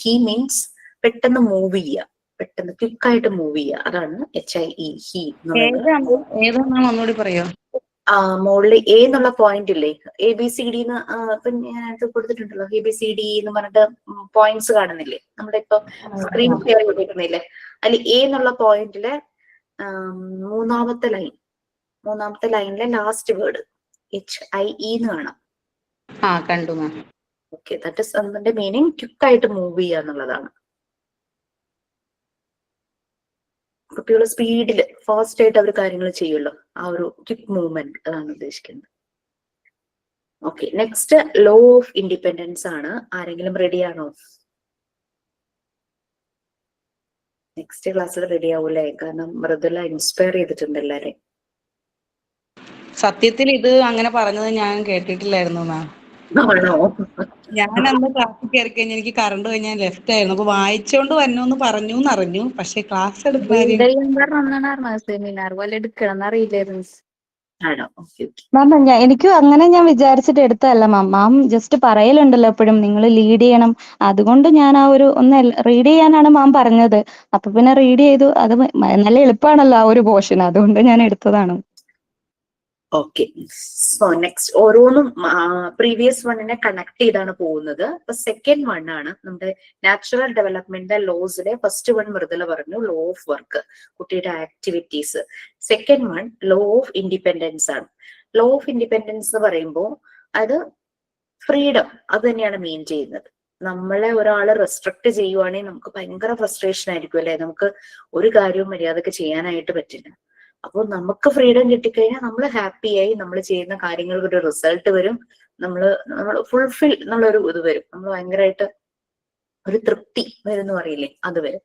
ഹി മീൻസ് പെട്ടെന്ന് മൂവ് ചെയ്യുക, പെട്ടെന്ന് ക്വിക്കായിട്ട് മൂവ് ചെയ്യുക. അതാണ് HIE, ഹി ഒന്നുകൂടി പറയോ? മുകളിൽ എ എന്നുള്ള പോയിന്റ് ഇല്ലേ, ABCD ഇപ്പൊ ഞാനത് കൊടുത്തിട്ടുണ്ടല്ലോ. ABCD എന്ന് പറഞ്ഞിട്ട് പോയിന്റ്സ് കാണുന്നില്ലേ നമ്മുടെ ഇപ്പൊ സ്ക്രീൻ ഷെയർ ചെയ്തിരിക്കുന്നില്ലേ? അതിൽ എ എന്നുള്ള പോയിന്റിലെ മൂന്നാമത്തെ ലൈനിലെ ലാസ്റ്റ് വേർഡ് QUIE എന്ന് കാണാം. കണ്ടു മാം. ഓക്കെ, ദാറ്റ് ഇസ് അതിന്റെ മീനിങ് ക്വിക്കായിട്ട് മൂവ് ചെയ്യുക എന്നുള്ളതാണ്. കുട്ടികൾ സ്പീഡിൽ ഫാസ്റ്റ് ആയിട്ട് അവർ കാര്യങ്ങൾ ചെയ്യുള്ളൂ, ആ ഒരു ക്വിക്ക് മൂവ്മെന്റ്, അതാണ് ഉദ്ദേശിക്കുന്നത്. Okay, next low of independence ആണ്. ആരെങ്കിലും റെഡി ആണോ? നെക്സ്റ്റ് ക്ലാസ്സിൽ റെഡി ആവൂലേ? കാരണം മൃദുല ഇൻസ്പയർ ചെയ്തിട്ടുണ്ട് എല്ലാരെയും. സത്യത്തിൽ ഇത് അങ്ങനെ പറഞ്ഞത് ഞാൻ കേട്ടിട്ടില്ലായിരുന്നു മാം. ആണോ? ഞാൻ അന്ന് ക്ലാസ്സിൽ കയറി കഴിഞ്ഞാൽ എനിക്ക് കറണ്ട് കഴിഞ്ഞാൽ ലെഫ്റ്റ് ആയിരുന്നു. അപ്പൊ വായിച്ചോണ്ട് വന്നു പറഞ്ഞു എന്നറിഞ്ഞു. പക്ഷെ ക്ലാസ് എടുക്കുന്ന സെമിനാർ പോലെ എടുക്കണം അറിയില്ലായിരുന്നു. ആണോ? Okay okay. മാം എനിക്കും അങ്ങനെ ഞാൻ വിചാരിച്ചിട്ട് എടുത്തതല്ല മാം. മാം ജസ്റ്റ് പറയലുണ്ടല്ലോ എപ്പോഴും നിങ്ങൾ ലീഡ് ചെയ്യണം, അതുകൊണ്ട് ഞാൻ ആ ഒരു ഒന്ന് റീഡ് ചെയ്യാനാണ് മാം പറഞ്ഞത്. അപ്പൊ പിന്നെ റീഡ് ചെയ്തു. അത് നല്ല എളുപ്പമാണല്ലോ ആ ഒരു പോർഷൻ, അതുകൊണ്ട് ഞാൻ എടുത്തതാണ്. ഓക്കെ, സോ നെക്സ്റ്റ് ഓരോന്നും പ്രീവിയസ് വണ്ണിനെ കണക്ട് ചെയ്താണ് പോകുന്നത്. അപ്പൊ സെക്കൻഡ് വൺ ആണ് നമ്മുടെ നാച്ചുറൽ ഡെവലപ്മെന്റ് ലോസിലെ ഫസ്റ്റ് വൺ മൃദുല പറഞ്ഞു, ലോ ഓഫ് വർക്ക്, കുട്ടിയുടെ activities. Second one law of independence ആണ്. ലോ ഓഫ് ഇൻഡിപെൻഡൻസ് എന്ന് പറയുമ്പോൾ അത് ഫ്രീഡം, അത് തന്നെയാണ് മീൻ ചെയ്യുന്നത്. നമ്മളെ ഒരാൾ റെസ്ട്രിക്ട് ചെയ്യുവാണെങ്കിൽ നമുക്ക് ഭയങ്കര ഫ്രസ്ട്രേഷൻ ആയിരിക്കും അല്ലെ, നമുക്ക് ഒരു കാര്യവും മര്യാദക്ക് ചെയ്യാനായിട്ട് പറ്റില്ല. അപ്പോൾ നമുക്ക് ഫ്രീഡം കിട്ടിക്കഴിഞ്ഞാൽ നമ്മൾ ഹാപ്പിയായി നമ്മൾ ചെയ്യുന്ന കാര്യങ്ങൾക്ക് ഒരു റിസൾട്ട് വരും, നമ്മൾ ഫുൾഫിൽ എന്നുള്ളൊരു ഇത് വരും, നമ്മൾ ഭയങ്കരമായിട്ട് ഒരു തൃപ്തി വരും എന്ന് പറയില്ലേ, അത് വരും.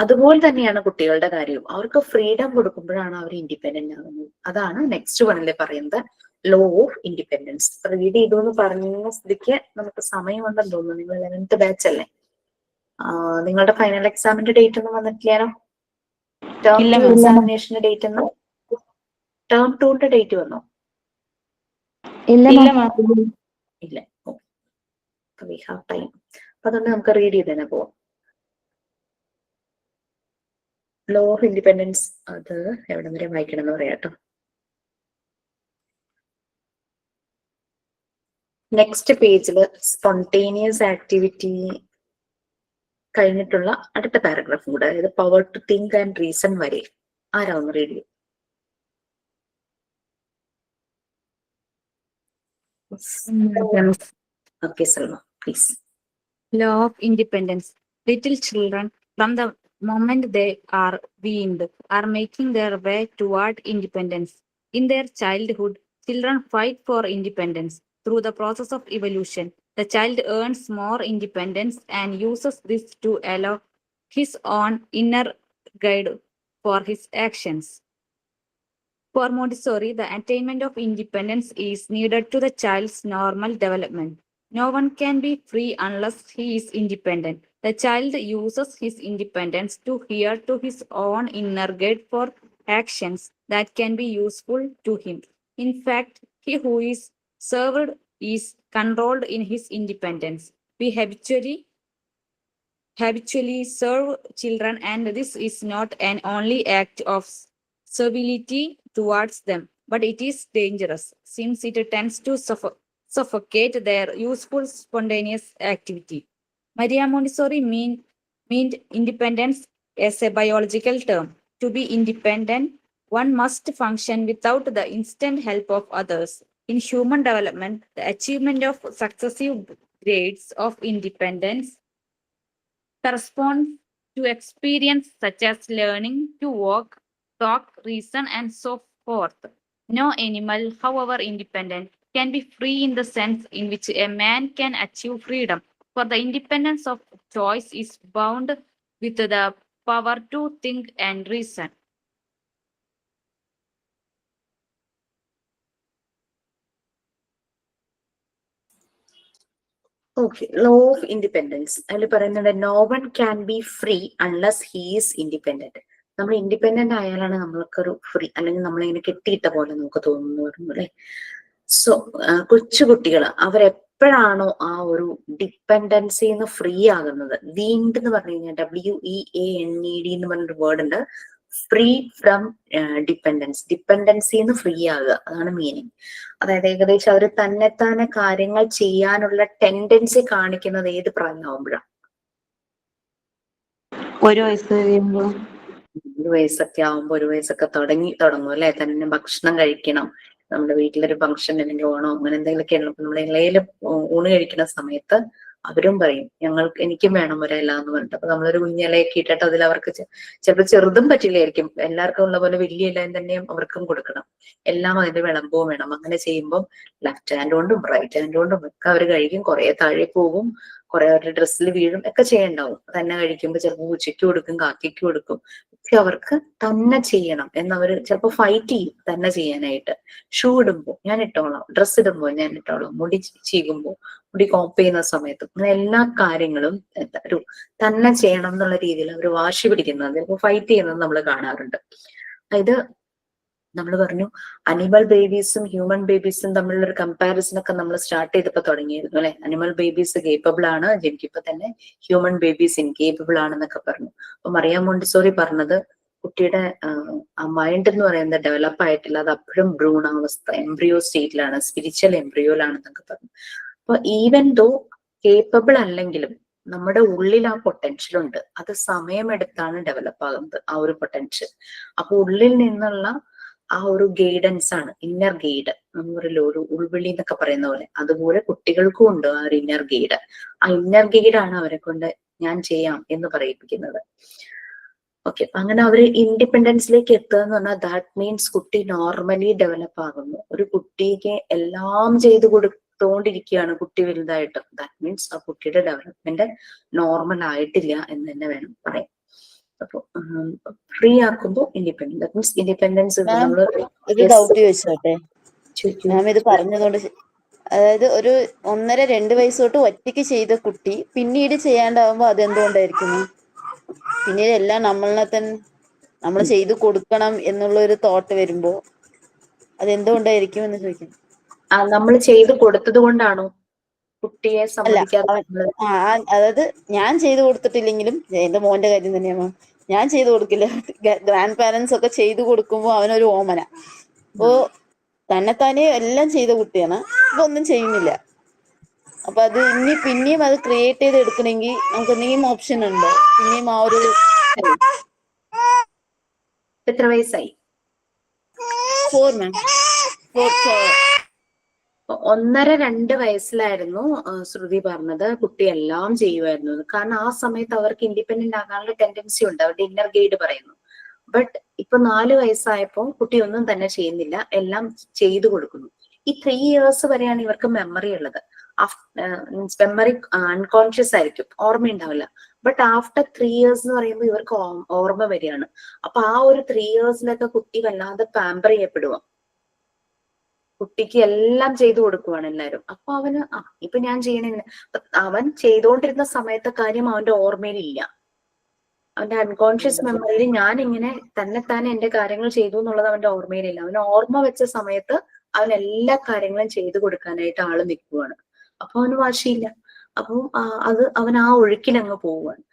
അതുപോലെ തന്നെയാണ് കുട്ടികളുടെ കാര്യവും. അവർക്ക് ഫ്രീഡം കൊടുക്കുമ്പോഴാണ് അവർ ഇൻഡിപെൻഡന്റ് ആകുന്നത്. അതാണ് നെക്സ്റ്റ് വണ്ണിൽ പറയുന്നത് ലോ ഓഫ് ഇൻഡിപെൻഡൻസ്. റീഡ് ചെയ്തു എന്ന് പറഞ്ഞ സ്ഥിതിക്ക് നമുക്ക് സമയമുണ്ടെന്ന് തോന്നുന്നു. നിങ്ങൾ 11th ബാച്ച് അല്ലേ? നിങ്ങളുടെ ഫൈനൽ എക്സാമിന്റെ ഡേറ്റ് ഒന്നും വന്നിട്ടില്ലാലോ? ടേം 2 എക്സാമിനേഷന്റെ ഡേറ്റ് എന്നോ ടേം 2ന്റെ ഡേറ്റ് വന്നോ? ഇല്ല. ഇല്ല. We have time. അപ്പൊ അതുകൊണ്ട് നമുക്ക് റീഡ് ചെയ്ത് തന്നെ പോവാം. ലോ ഓഫ് ഇൻഡിപെൻഡൻസ് അത് എവിടെ വരെ വായിക്കണം എന്ന് പറയാട്ടോ. നെക്സ്റ്റ് പേജിൽ സ്പോണ്ടേനിയസ് ആക്ടിവിറ്റി കഴിഞ്ഞിട്ടുള്ള അടുത്ത പാരഗ്രാഫും കൂടെ, അതായത് power to think and reason വരെ. ആരാ ഒന്ന് റീഡ് ചെയ്യും? Okay Salma, please. Law of independence. Little children, from the moment they are weaned, are making their way toward independence. In their childhood, children fight for independence. Through the process of evolution, the child earns more independence and uses this to allow his own inner guide for his actions. For Montessori, the attainment of independence is needed to the child's normal development. No one can be free unless he is independent. The child uses his independence to adhere to his own inner guide for actions that can be useful to him. In fact, he who is served is controlled in his independence. We habitually serve children, and this is not an only act of servility towards them, but it is dangerous since it tends to suffocate their useful spontaneous activity. Maria Montessori meant independence as a biological term. To be independent, one must function without the instant help of others. In human development, the achievement of successive grades of independence corresponds to experience such as learning to walk, talk, reason, and so forth. No animal, however independent, can be free in the sense in which a man can achieve freedom, for the independence of choice is bound with the power to think and reason. Okay, law of independence അതിൽ പറയുന്നത് no one can be free unless he is independent. നമ്മൾ independent ആയാലാണ് നമ്മൾക്കൊരു free, അല്ലെങ്കിൽ നമ്മളിങ്ങനെ കെട്ടിയിട്ട പോലെ നമുക്ക് തോന്നുന്നു പറഞ്ഞു അല്ലെ. സോ കൊച്ചുകുട്ടികൾ അവരെപ്പോഴാണോ ആ ഒരു ഡിപ്പെൻഡൻസിന്ന് ഫ്രീ ആകുന്നത്, വീൻഡ് എന്ന് പറഞ്ഞു കഴിഞ്ഞാൽ WEANED എന്ന് പറഞ്ഞൊരു വേർഡ് ഉണ്ട്. ഫ്രീ ഫ്രം ഡിപ്പെൻഡൻസിന്ന് ഫ്രീ ആകുക, അതാണ് മീനിങ്. അതായത് ഏകദേശം അവർ തന്നെത്താനെ കാര്യങ്ങൾ ചെയ്യാനുള്ള ടെൻഡൻസി കാണിക്കുന്നത് ഏത് പ്രായമാകുമ്പോഴാണ്? 1 വയസ്സ് കഴിയുമ്പോൾ. 1 വയസ്സൊക്കെ ആവുമ്പോ, 1 വയസ്സൊക്കെ തുടങ്ങും അല്ലെ, തന്നെ ഭക്ഷണം കഴിക്കണം, നമ്മുടെ വീട്ടിലൊരു ഫംഗ്ഷൻ അല്ലെങ്കിൽ ഓണോ അങ്ങനെ എന്തെങ്കിലുമൊക്കെ ഉള്ളപ്പോൾ നമ്മൾ ഇലയില് ഊണ് കഴിക്കുന്ന സമയത്ത് അവരും പറയും എനിക്കും വേണം ഒരില എന്ന് പറഞ്ഞിട്ട്. അപ്പൊ നമ്മളൊരു കുഞ്ഞിലയൊക്കെ ഇട്ടിട്ട് അതിൽ അവർക്ക് ചിലപ്പോൾ ചെറുതും പറ്റില്ലായിരിക്കും, എല്ലാവർക്കും ഉള്ള പോലെ വലിയ ഇലയും തന്നെയും അവർക്കും കൊടുക്കണം. എല്ലാം അതിന്റെ വിളമ്പവും വേണം. അങ്ങനെ ചെയ്യുമ്പോൾ ലെഫ്റ്റ് ഹാൻഡ് കൊണ്ടും റൈറ്റ് ഹാൻഡ് കൊണ്ടും ഒക്കെ അവർ കഴിക്കും. കുറെ താഴെ പോകും, കുറെ അവരുടെ ഡ്രസ്സിൽ വീഴും, ഒക്കെ ചെയ്യണ്ടാവും. തന്നെ കഴിക്കുമ്പോൾ ചിലപ്പോൾ ഉച്ചയ്ക്ക് കൊടുക്കും, കാക്കയ്ക്ക് കൊടുക്കും, ഒക്കെ അവർക്ക് തന്നെ ചെയ്യണം എന്നവര് ചിലപ്പോൾ ഫൈറ്റ് ചെയ്യും തന്നെ ചെയ്യാനായിട്ട്. ഷൂ ഇടുമ്പോൾ ഞാൻ ഇട്ടോളാം, ഡ്രസ്സ് ഇടുമ്പോൾ ഞാൻ ഇട്ടോളാം, മുടി ചീകുമ്പോൾ, മുടി കോപ്പ് ചെയ്യുന്ന സമയത്ത്, അങ്ങനെ എല്ലാ കാര്യങ്ങളും ഒരു തന്നെ ചെയ്യണം എന്നുള്ള രീതിയിൽ അവർ വാശി പിടിക്കുന്നത്, ചിലപ്പോൾ ഫൈറ്റ് ചെയ്യുന്നത് നമ്മൾ കാണാറുണ്ട്. ഇത് നമ്മൾ പറഞ്ഞു അനിമൽ ബേബീസും ഹ്യൂമൻ ബേബീസും തമ്മിലുള്ള ഒരു കമ്പാരിസൺ ഒക്കെ നമ്മൾ സ്റ്റാർട്ട് ചെയ്തപ്പോ തുടങ്ങിയിരുന്നു അല്ലെ. അനിമൽ ബേബീസ് കേപ്പബിൾ ആണ്, ജനിക്കുമ്പോ തന്നെ ഹ്യൂമൻ ബേബീസ് ഇൻകേപ്പബിൾ ആണെന്നൊക്കെ പറഞ്ഞു. അപ്പൊ മറിയാം മോണ്ടിസോറി പറഞ്ഞത് കുട്ടിയുടെ ആ മൈൻഡ് എന്ന് പറയുന്നത് ഡെവലപ്പ് ആയിട്ടില്ല, അത് അപ്പോഴും ഭ്രൂണാവസ്ഥ എംബ്രിയോ സ്റ്റേറ്റിലാണ്, സ്പിരിച്വൽ എംബ്രിയോയിലാണെന്നൊക്കെ പറഞ്ഞു. അപ്പൊ ഈവൻ ദോ കേപ്പബിൾ അല്ലെങ്കിലും നമ്മുടെ ഉള്ളിൽ ആ പൊട്ടൻഷ്യൽ ഉണ്ട്, അത് സമയമെടുത്താണ് ഡെവലപ്പ് ആകുന്നത് ആ ഒരു പൊട്ടൻഷ്യൽ. അപ്പൊ ഉള്ളിൽ നിന്നുള്ള ആ ഒരു ഗൈഡൻസ് ആണ് ഇന്നർ ഗൈഡ്. നമ്മളൊരു ഒരു ഉൾവിളി എന്നൊക്കെ പറയുന്ന പോലെ അതുപോലെ കുട്ടികൾക്കും ഉണ്ട് ആ ഒരു ഇന്നർ ഗൈഡ്. ആ ഇന്നർ ഗൈഡാണ് അവരെ കൊണ്ട് ഞാൻ ചെയ്യാം എന്ന് പറയിപ്പിക്കുന്നത്. ഓക്കെ, അങ്ങനെ അവര് ഇൻഡിപെൻഡൻസിലേക്ക് എത്തുക എന്ന് പറഞ്ഞാൽ ദാറ്റ് മീൻസ് കുട്ടി നോർമലി ഡെവലപ്പ് ആകുന്നു. ഒരു കുട്ടിക്ക് എല്ലാം ചെയ്തു കൊടുത്തോണ്ടിരിക്കുകയാണ് കുട്ടി വലുതായിട്ട്, ദാറ്റ് മീൻസ് ആ കുട്ടിയുടെ ഡെവലപ്മെന്റ് നോർമൽ ആയിട്ടില്ല എന്ന് തന്നെ വേണം പറയാൻ. അപ്പൊ ഫ്രീ ആക്കുമ്പോ ഇൻഡിപെൻഡന്റ്, ദാറ്റ് മീൻസ് ഇൻഡിപെൻഡൻസ് നമ്മള് ഒരു ഡൗട്ട് ചോദിച്ചോട്ടെ മാം ഇത് പറഞ്ഞതുകൊണ്ട്. അതായത് ഒരു 1.5-2 വയസ്സ് തൊട്ട് ഒറ്റയ്ക്ക് ചെയ്ത കുട്ടി പിന്നീട് ചെയ്യാണ്ടാവുമ്പോ അതെന്തുകൊണ്ടായിരിക്കുന്നു? പിന്നീട് എല്ലാം നമ്മൾ ചെയ്തു കൊടുക്കണം എന്നുള്ള ഒരു തോട്ട് വരുമ്പോ അതെന്തുകൊണ്ടായിരിക്കും എന്ന് ചോദിക്കുന്നു. നമ്മൾ ചെയ്തു കൊടുത്തത് കൊണ്ടാണോ കുട്ടിയെ സമ്മതിക്കാതെ? അതായത് ഞാൻ ചെയ്തു കൊടുത്തിട്ടില്ലെങ്കിലും, എന്റെ മോന്റെ കാര്യം തന്നെയാണ്, ഞാൻ ചെയ്തു കൊടുക്കില്ല. ഗ്രാൻഡ് പാരന്റ്സ് ഒക്കെ ചെയ്തു കൊടുക്കുമ്പോ അവനൊരു ഓമന. അപ്പോ തന്നെത്താനെ എല്ലാം ചെയ്ത കുട്ടിയാണ്, അപ്പൊ ഒന്നും ചെയ്യുന്നില്ല. അപ്പൊ അത് പിന്നെയും അത് ക്രിയേറ്റ് ചെയ്ത് എടുക്കണമെങ്കിൽ നമുക്ക് എന്തെങ്കിലും ഓപ്ഷൻ ഉണ്ടോ? പിന്നെയും ആ ഒരു എത്ര വയസ്സായി? 4 മാം. 1.5-2 വയസ്സിലായിരുന്നു ശ്രുതി പറഞ്ഞത് കുട്ടി എല്ലാം ചെയ്യുമായിരുന്നു. കാരണം ആ സമയത്ത് അവർക്ക് ഇൻഡിപെൻഡന്റ് ആകാനുള്ള ടെൻഡൻസി ഉണ്ട്, അവരുടെ ഇന്നർ ഗൈഡ് പറയുന്നു. ബട്ട് ഇപ്പൊ 4 വയസ്സായപ്പോ കുട്ടി ഒന്നും തന്നെ ചെയ്യുന്നില്ല, എല്ലാം ചെയ്തു കൊടുക്കുന്നു. ഈ 3 years വരെയാണ് ഇവർക്ക് മെമ്മറി ഉള്ളത്. മെമ്മറി അൺകോൺഷ്യസ് ആയിരിക്കും, ഓർമ്മയുണ്ടാവില്ല. ബട്ട് ആഫ്റ്റർ 3 years എന്ന് പറയുമ്പോൾ ഇവർക്ക് ഓർമ്മ വരികയാണ്. അപ്പൊ ആ ഒരു 3 yearsലൊക്കെ കുട്ടി വല്ലാതെ പാമ്പർ ചെയ്യപ്പെടുക, കുട്ടിക്ക് എല്ലാം ചെയ്തു കൊടുക്കുവാണ് എല്ലാരും. അപ്പൊ അവന് ഇപ്പൊ ഞാൻ ചെയ്യണ അവൻ ചെയ്തുകൊണ്ടിരുന്ന സമയത്തെ കാര്യം അവന്റെ ഓർമ്മയിലില്ല, അവന്റെ അൺകോൺഷ്യസ് മെമ്മറിയിൽ ഞാൻ ഇങ്ങനെ തന്നെത്താനെ എന്റെ കാര്യങ്ങൾ ചെയ്തു എന്നുള്ളത് അവന്റെ ഓർമ്മയിലില്ല. അവന് ഓർമ്മ വെച്ച സമയത്ത് അവൻ എല്ലാ കാര്യങ്ങളും ചെയ്തു കൊടുക്കാനായിട്ട് ആള് നിൽക്കുവാണ്. അപ്പൊ അവന് വാശിയില്ല. അപ്പം അത് അവൻ ആ ഒഴുക്കിലങ്ങ് പോവുകയാണ്.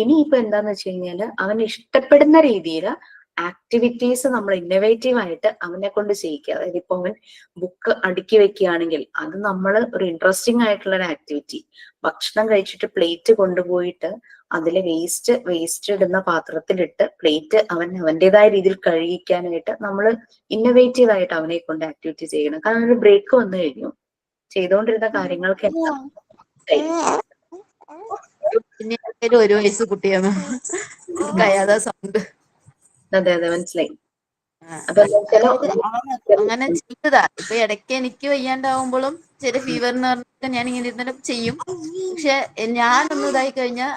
ഇനി ഇപ്പൊ എന്താന്ന് വെച്ച് കഴിഞ്ഞാല് അവന് ഇഷ്ടപ്പെടുന്ന രീതിയിൽ ആക്ടിവിറ്റീസ് നമ്മൾ ഇന്നോവേറ്റീവ് ആയിട്ട് അവനെ കൊണ്ട് ചെയ്യിക്കുക. അതായത് ഇപ്പൊ അവൻ ബുക്ക് അടുക്കി വെക്കുകയാണെങ്കിൽ അത് നമ്മൾ ഒരു ഇൻട്രസ്റ്റിംഗ് ആയിട്ടുള്ള ഒരു ആക്ടിവിറ്റി. ഭക്ഷണം കഴിച്ചിട്ട് പ്ലേറ്റ് കൊണ്ടുപോയിട്ട് അതിലെ വേസ്റ്റ് ഇടുന്ന പാത്രത്തിലിട്ട് പ്ലേറ്റ് അവന്റേതായ രീതിയിൽ കഴുകിക്കാനായിട്ട് നമ്മൾ ഇന്നോവേറ്റീവ് ആയിട്ട് അവനെ കൊണ്ട് ആക്ടിവിറ്റി ചെയ്യണം. കാരണം ഒരു ബ്രേക്ക് വന്നു കഴിഞ്ഞു, ചെയ്തുകൊണ്ടിരുന്ന കാര്യങ്ങൾക്ക് പിന്നെ 1 വയസ്സ് കുട്ടിയാണ് കയാതെ സൗണ്ട്. അതെ മനസ്സിലായി. അങ്ങനെ ചെയ്തതാ. ഇപ്പൊ ഇടയ്ക്ക് എനിക്ക് വയ്യാണ്ടാവുമ്പോഴും ചെറിയ ഫീവറിന് പറഞ്ഞിട്ട് ഞാൻ ഇങ്ങനെ ഇരുന്നിട്ട് ചെയ്യും. പക്ഷെ ഞാനൊന്നും ഇതായി കഴിഞ്ഞാൽ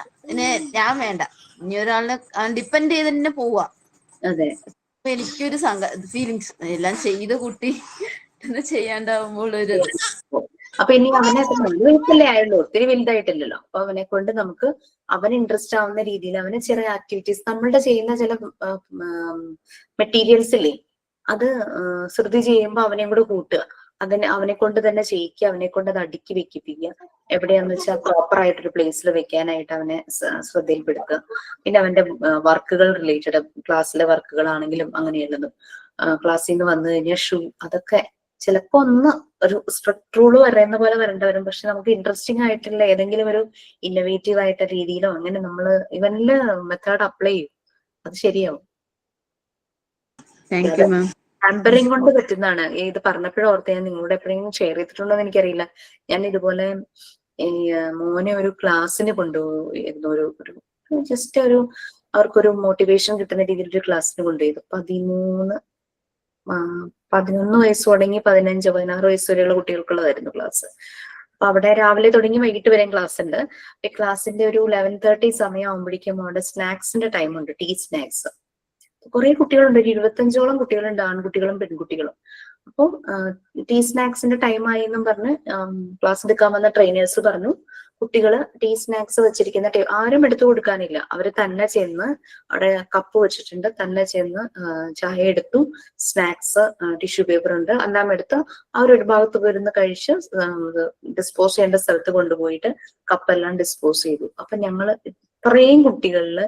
ഞാൻ വേണ്ട, ഇനി ഒരാളിനെ ഡിപ്പെൻഡ് ചെയ്ത് തന്നെ പോവാ. അതെ, അപ്പൊ എനിക്കൊരു ഫീലിങ്സ് എല്ലാം ചെയ്ത കുട്ടി ചെയ്യാണ്ടാവുമ്പോൾ ഒരു അപ്പൊ ഇനി അവനെ 4 വയസ്സല്ലേ ആയുള്ളൂ, ഒത്തിരി വലുതായിട്ടില്ലല്ലോ. അപ്പൊ അവനെ കൊണ്ട് നമുക്ക് അവന് ഇൻട്രസ്റ്റ് ആവുന്ന രീതിയിൽ അവന് ചെറിയ ആക്ടിവിറ്റീസ്, നമ്മളുടെ ചെയ്യുന്ന ചില മെറ്റീരിയൽസ് ഇല്ലേ, അത് ശ്രുതി ചെയ്യുമ്പോൾ അവനെ കൂടെ കൂട്ടുക, അവനെ കൊണ്ട് തന്നെ ചെയ്യിക്കുക, അവനെ കൊണ്ട് അത് അടുക്കി വെക്കിപ്പിക്കുക. എവിടെയാന്ന് വെച്ചാൽ പ്രോപ്പർ ആയിട്ടൊരു പ്ലേസിൽ വെക്കാനായിട്ട് അവനെ ശ്രദ്ധയിൽപ്പെടുത്തുക. പിന്നെ അവന്റെ വർക്കുകൾ റിലേറ്റഡ്, ക്ലാസ്സിലെ വർക്കുകളാണെങ്കിലും അങ്ങനെയുള്ളതും, ക്ലാസ്സിൽ നിന്ന് വന്നു കഴിഞ്ഞാൽ ഷൂ, അതൊക്കെ ചിലപ്പോ ഒന്ന് ഒരു സ്ട്രിക്ട് റൂള് പറയുന്ന പോലെ വരേണ്ട വരും. പക്ഷെ നമുക്ക് ഇൻട്രസ്റ്റിംഗ് ആയിട്ടുള്ള ഏതെങ്കിലും ഒരു ഇന്നോവേറ്റീവ് ആയിട്ട് രീതിയിലോ അങ്ങനെ നമ്മള് ഇവനില് മെത്തേഡ് അപ്ലൈ ചെയ്യും, അത് ശരിയാവും. Thank you ma'am. പാമ്പറിങ് കൊണ്ട് പറ്റുന്നതാണ്. ഇത് പറഞ്ഞപ്പോഴും ഓർത്ത്, ഞാൻ നിങ്ങളോട് എപ്പോഴെങ്കിലും ഷെയർ ചെയ്തിട്ടുണ്ടോ എന്ന് എനിക്കറിയില്ല. ഞാൻ ഇതുപോലെ ഈ മോനെ ഒരു ക്ലാസ്സിന് കൊണ്ടുപോയിരുന്നു. ഒരു ജസ്റ്റ് അവർക്കൊരു മോട്ടിവേഷൻ കിട്ടുന്ന രീതിയിൽ ഒരു ക്ലാസ്സിന് കൊണ്ടുപോയത്. 11 വയസ്സ് തുടങ്ങി 15-16 വയസ്സ് വരെയുള്ള കുട്ടികൾക്കുള്ളതായിരുന്നു ക്ലാസ്. അപ്പൊ അവിടെ രാവിലെ തുടങ്ങി വൈകിട്ട് വരെയും ക്ലാസ് ഉണ്ട്. ക്ലാസ്സിന്റെ ഒരു 11:30 സമയം ആകുമ്പോഴേക്കും അവിടെ സ്നാക്സിന്റെ ടൈം ഉണ്ട്, ടീ സ്നാക്സ്. കുറെ കുട്ടികളുണ്ട്, ഒരു 25ഓളം കുട്ടികളുണ്ട്, ആൺകുട്ടികളും പെൺകുട്ടികളും. അപ്പോൾ ടീ സ്നാക്സിന്റെ ടൈം ആയി എന്നും പറഞ്ഞ് ക്ലാസ് എടുക്കാൻ വന്ന ട്രെയിനേഴ്സ് പറഞ്ഞു, കുട്ടികള് ടീ സ്നാക്സ് വെച്ചിരിക്കുന്ന ആരും എടുത്തു കൊടുക്കാനില്ല, അവര് തന്നെ ചെന്ന് അവിടെ കപ്പ് വെച്ചിട്ടുണ്ട്, തന്നെ ചെന്ന് ചായ എടുത്തു, സ്നാക്സ്, ടിഷ്യൂ പേപ്പർ ഉണ്ട്, എല്ലാം എടുത്ത് അവരൊരു ഭാഗത്ത് വരുന്ന കഴിച്ച് ഡിസ്പോസ് ചെയ്യേണ്ട സ്ഥലത്ത് കൊണ്ടുപോയിട്ട് കപ്പെല്ലാം ഡിസ്പോസ് ചെയ്തു. അപ്പൊ ഞങ്ങള് ഇത്രയും കുട്ടികളില്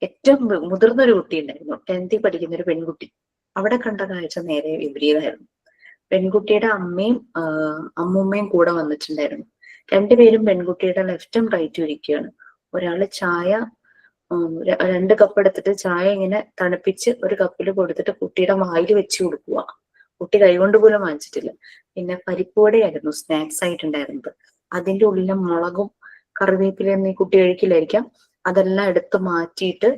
ഏറ്റവും മുതിർന്ന ഒരു കുട്ടി ഉണ്ടായിരുന്നു, 10th പഠിക്കുന്ന ഒരു പെൺകുട്ടി. അവിടെ കണ്ട കാഴ്ച നേരെ വിപരീതമായിരുന്നു. പെൺകുട്ടിയുടെ അമ്മയും അമ്മൂമ്മയും കൂടെ വന്നിട്ടുണ്ടായിരുന്നു. രണ്ടുപേരും പെൺകുട്ടിയുടെ ലെഫ്റ്റും റൈറ്റും ഇരിക്കുകയാണ്. ഒരാള് ചായ 2 കപ്പ് എടുത്തിട്ട് ചായ ഇങ്ങനെ തണുപ്പിച്ച് ഒരു കപ്പിൽ കൊടുത്തിട്ട് കുട്ടിയുടെ വായിൽ വെച്ച് കൊടുക്കുക. കുട്ടി കൈകൊണ്ട് പോലും വാങ്ങിച്ചിട്ടില്ല. പിന്നെ പരിപ്പുവടയായിരുന്നു സ്നാക്സ് ആയിട്ടുണ്ടായിരുന്നത്. അതിന്റെ ഉള്ളിലെ മുളകും കറിവേപ്പിലൊന്നും ഈ കുട്ടി കഴിക്കില്ലായിരിക്കാം, അതെല്ലാം എടുത്ത് മാറ്റിയിട്ട്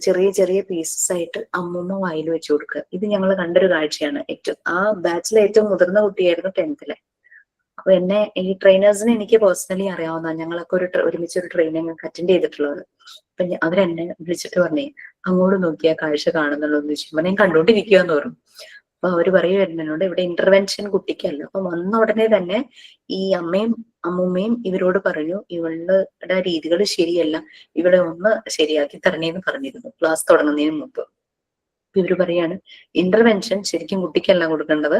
ചെറിയ ചെറിയ പീസസ് ആയിട്ട് അമ്മൂമ്മ വായിൽ വെച്ച് കൊടുക്കുക. ഇത് ഞങ്ങൾ കണ്ടൊരു കാഴ്ചയാണ്. ആ ബാച്ചിലെ ഏറ്റവും മുതിർന്ന കുട്ടിയായിരുന്നു 10th. അപ്പൊ ഈ ട്രെയിനേഴ്സിനെ എനിക്ക് പേഴ്സണലി അറിയാവുന്ന, ഞങ്ങളൊക്കെ ഒരുമിച്ച് ഒരു ട്രെയിനിങ് അറ്റൻഡ് ചെയ്തിട്ടുള്ളത്. അപ്പൊ അവരെന്നെ വിളിച്ചിട്ട് പറഞ്ഞേ, അങ്ങോട്ട് നോക്കിയാ കാഴ്ച കാണുന്നുള്ളൂ എന്ന് ചോദിച്ചു. ഞാൻ കണ്ടോണ്ടിരിക്കുകയെന്ന് പറഞ്ഞു. അപ്പൊ അവര് പറയുമായിരുന്നു എന്നോട്, ഇവിടെ ഇന്റർവെൻഷൻ കുട്ടിക്കല്ല. അപ്പൊ വന്ന ഉടനെ തന്നെ ഈ അമ്മയും അമ്മൂമ്മയും ഇവരോട് പറഞ്ഞു, ഇവളുടെ രീതികൾ ശരിയല്ല, ഇവിടെ ഒന്ന് ശരിയാക്കി തരണേന്ന് പറഞ്ഞിരുന്നു ക്ലാസ് തുടങ്ങുന്നതിന് മുമ്പ്. ഇവര് പറയാണ്, ഇന്റർവെൻഷൻ ശരിക്കും കുട്ടിക്കല്ല കൊടുക്കേണ്ടത്,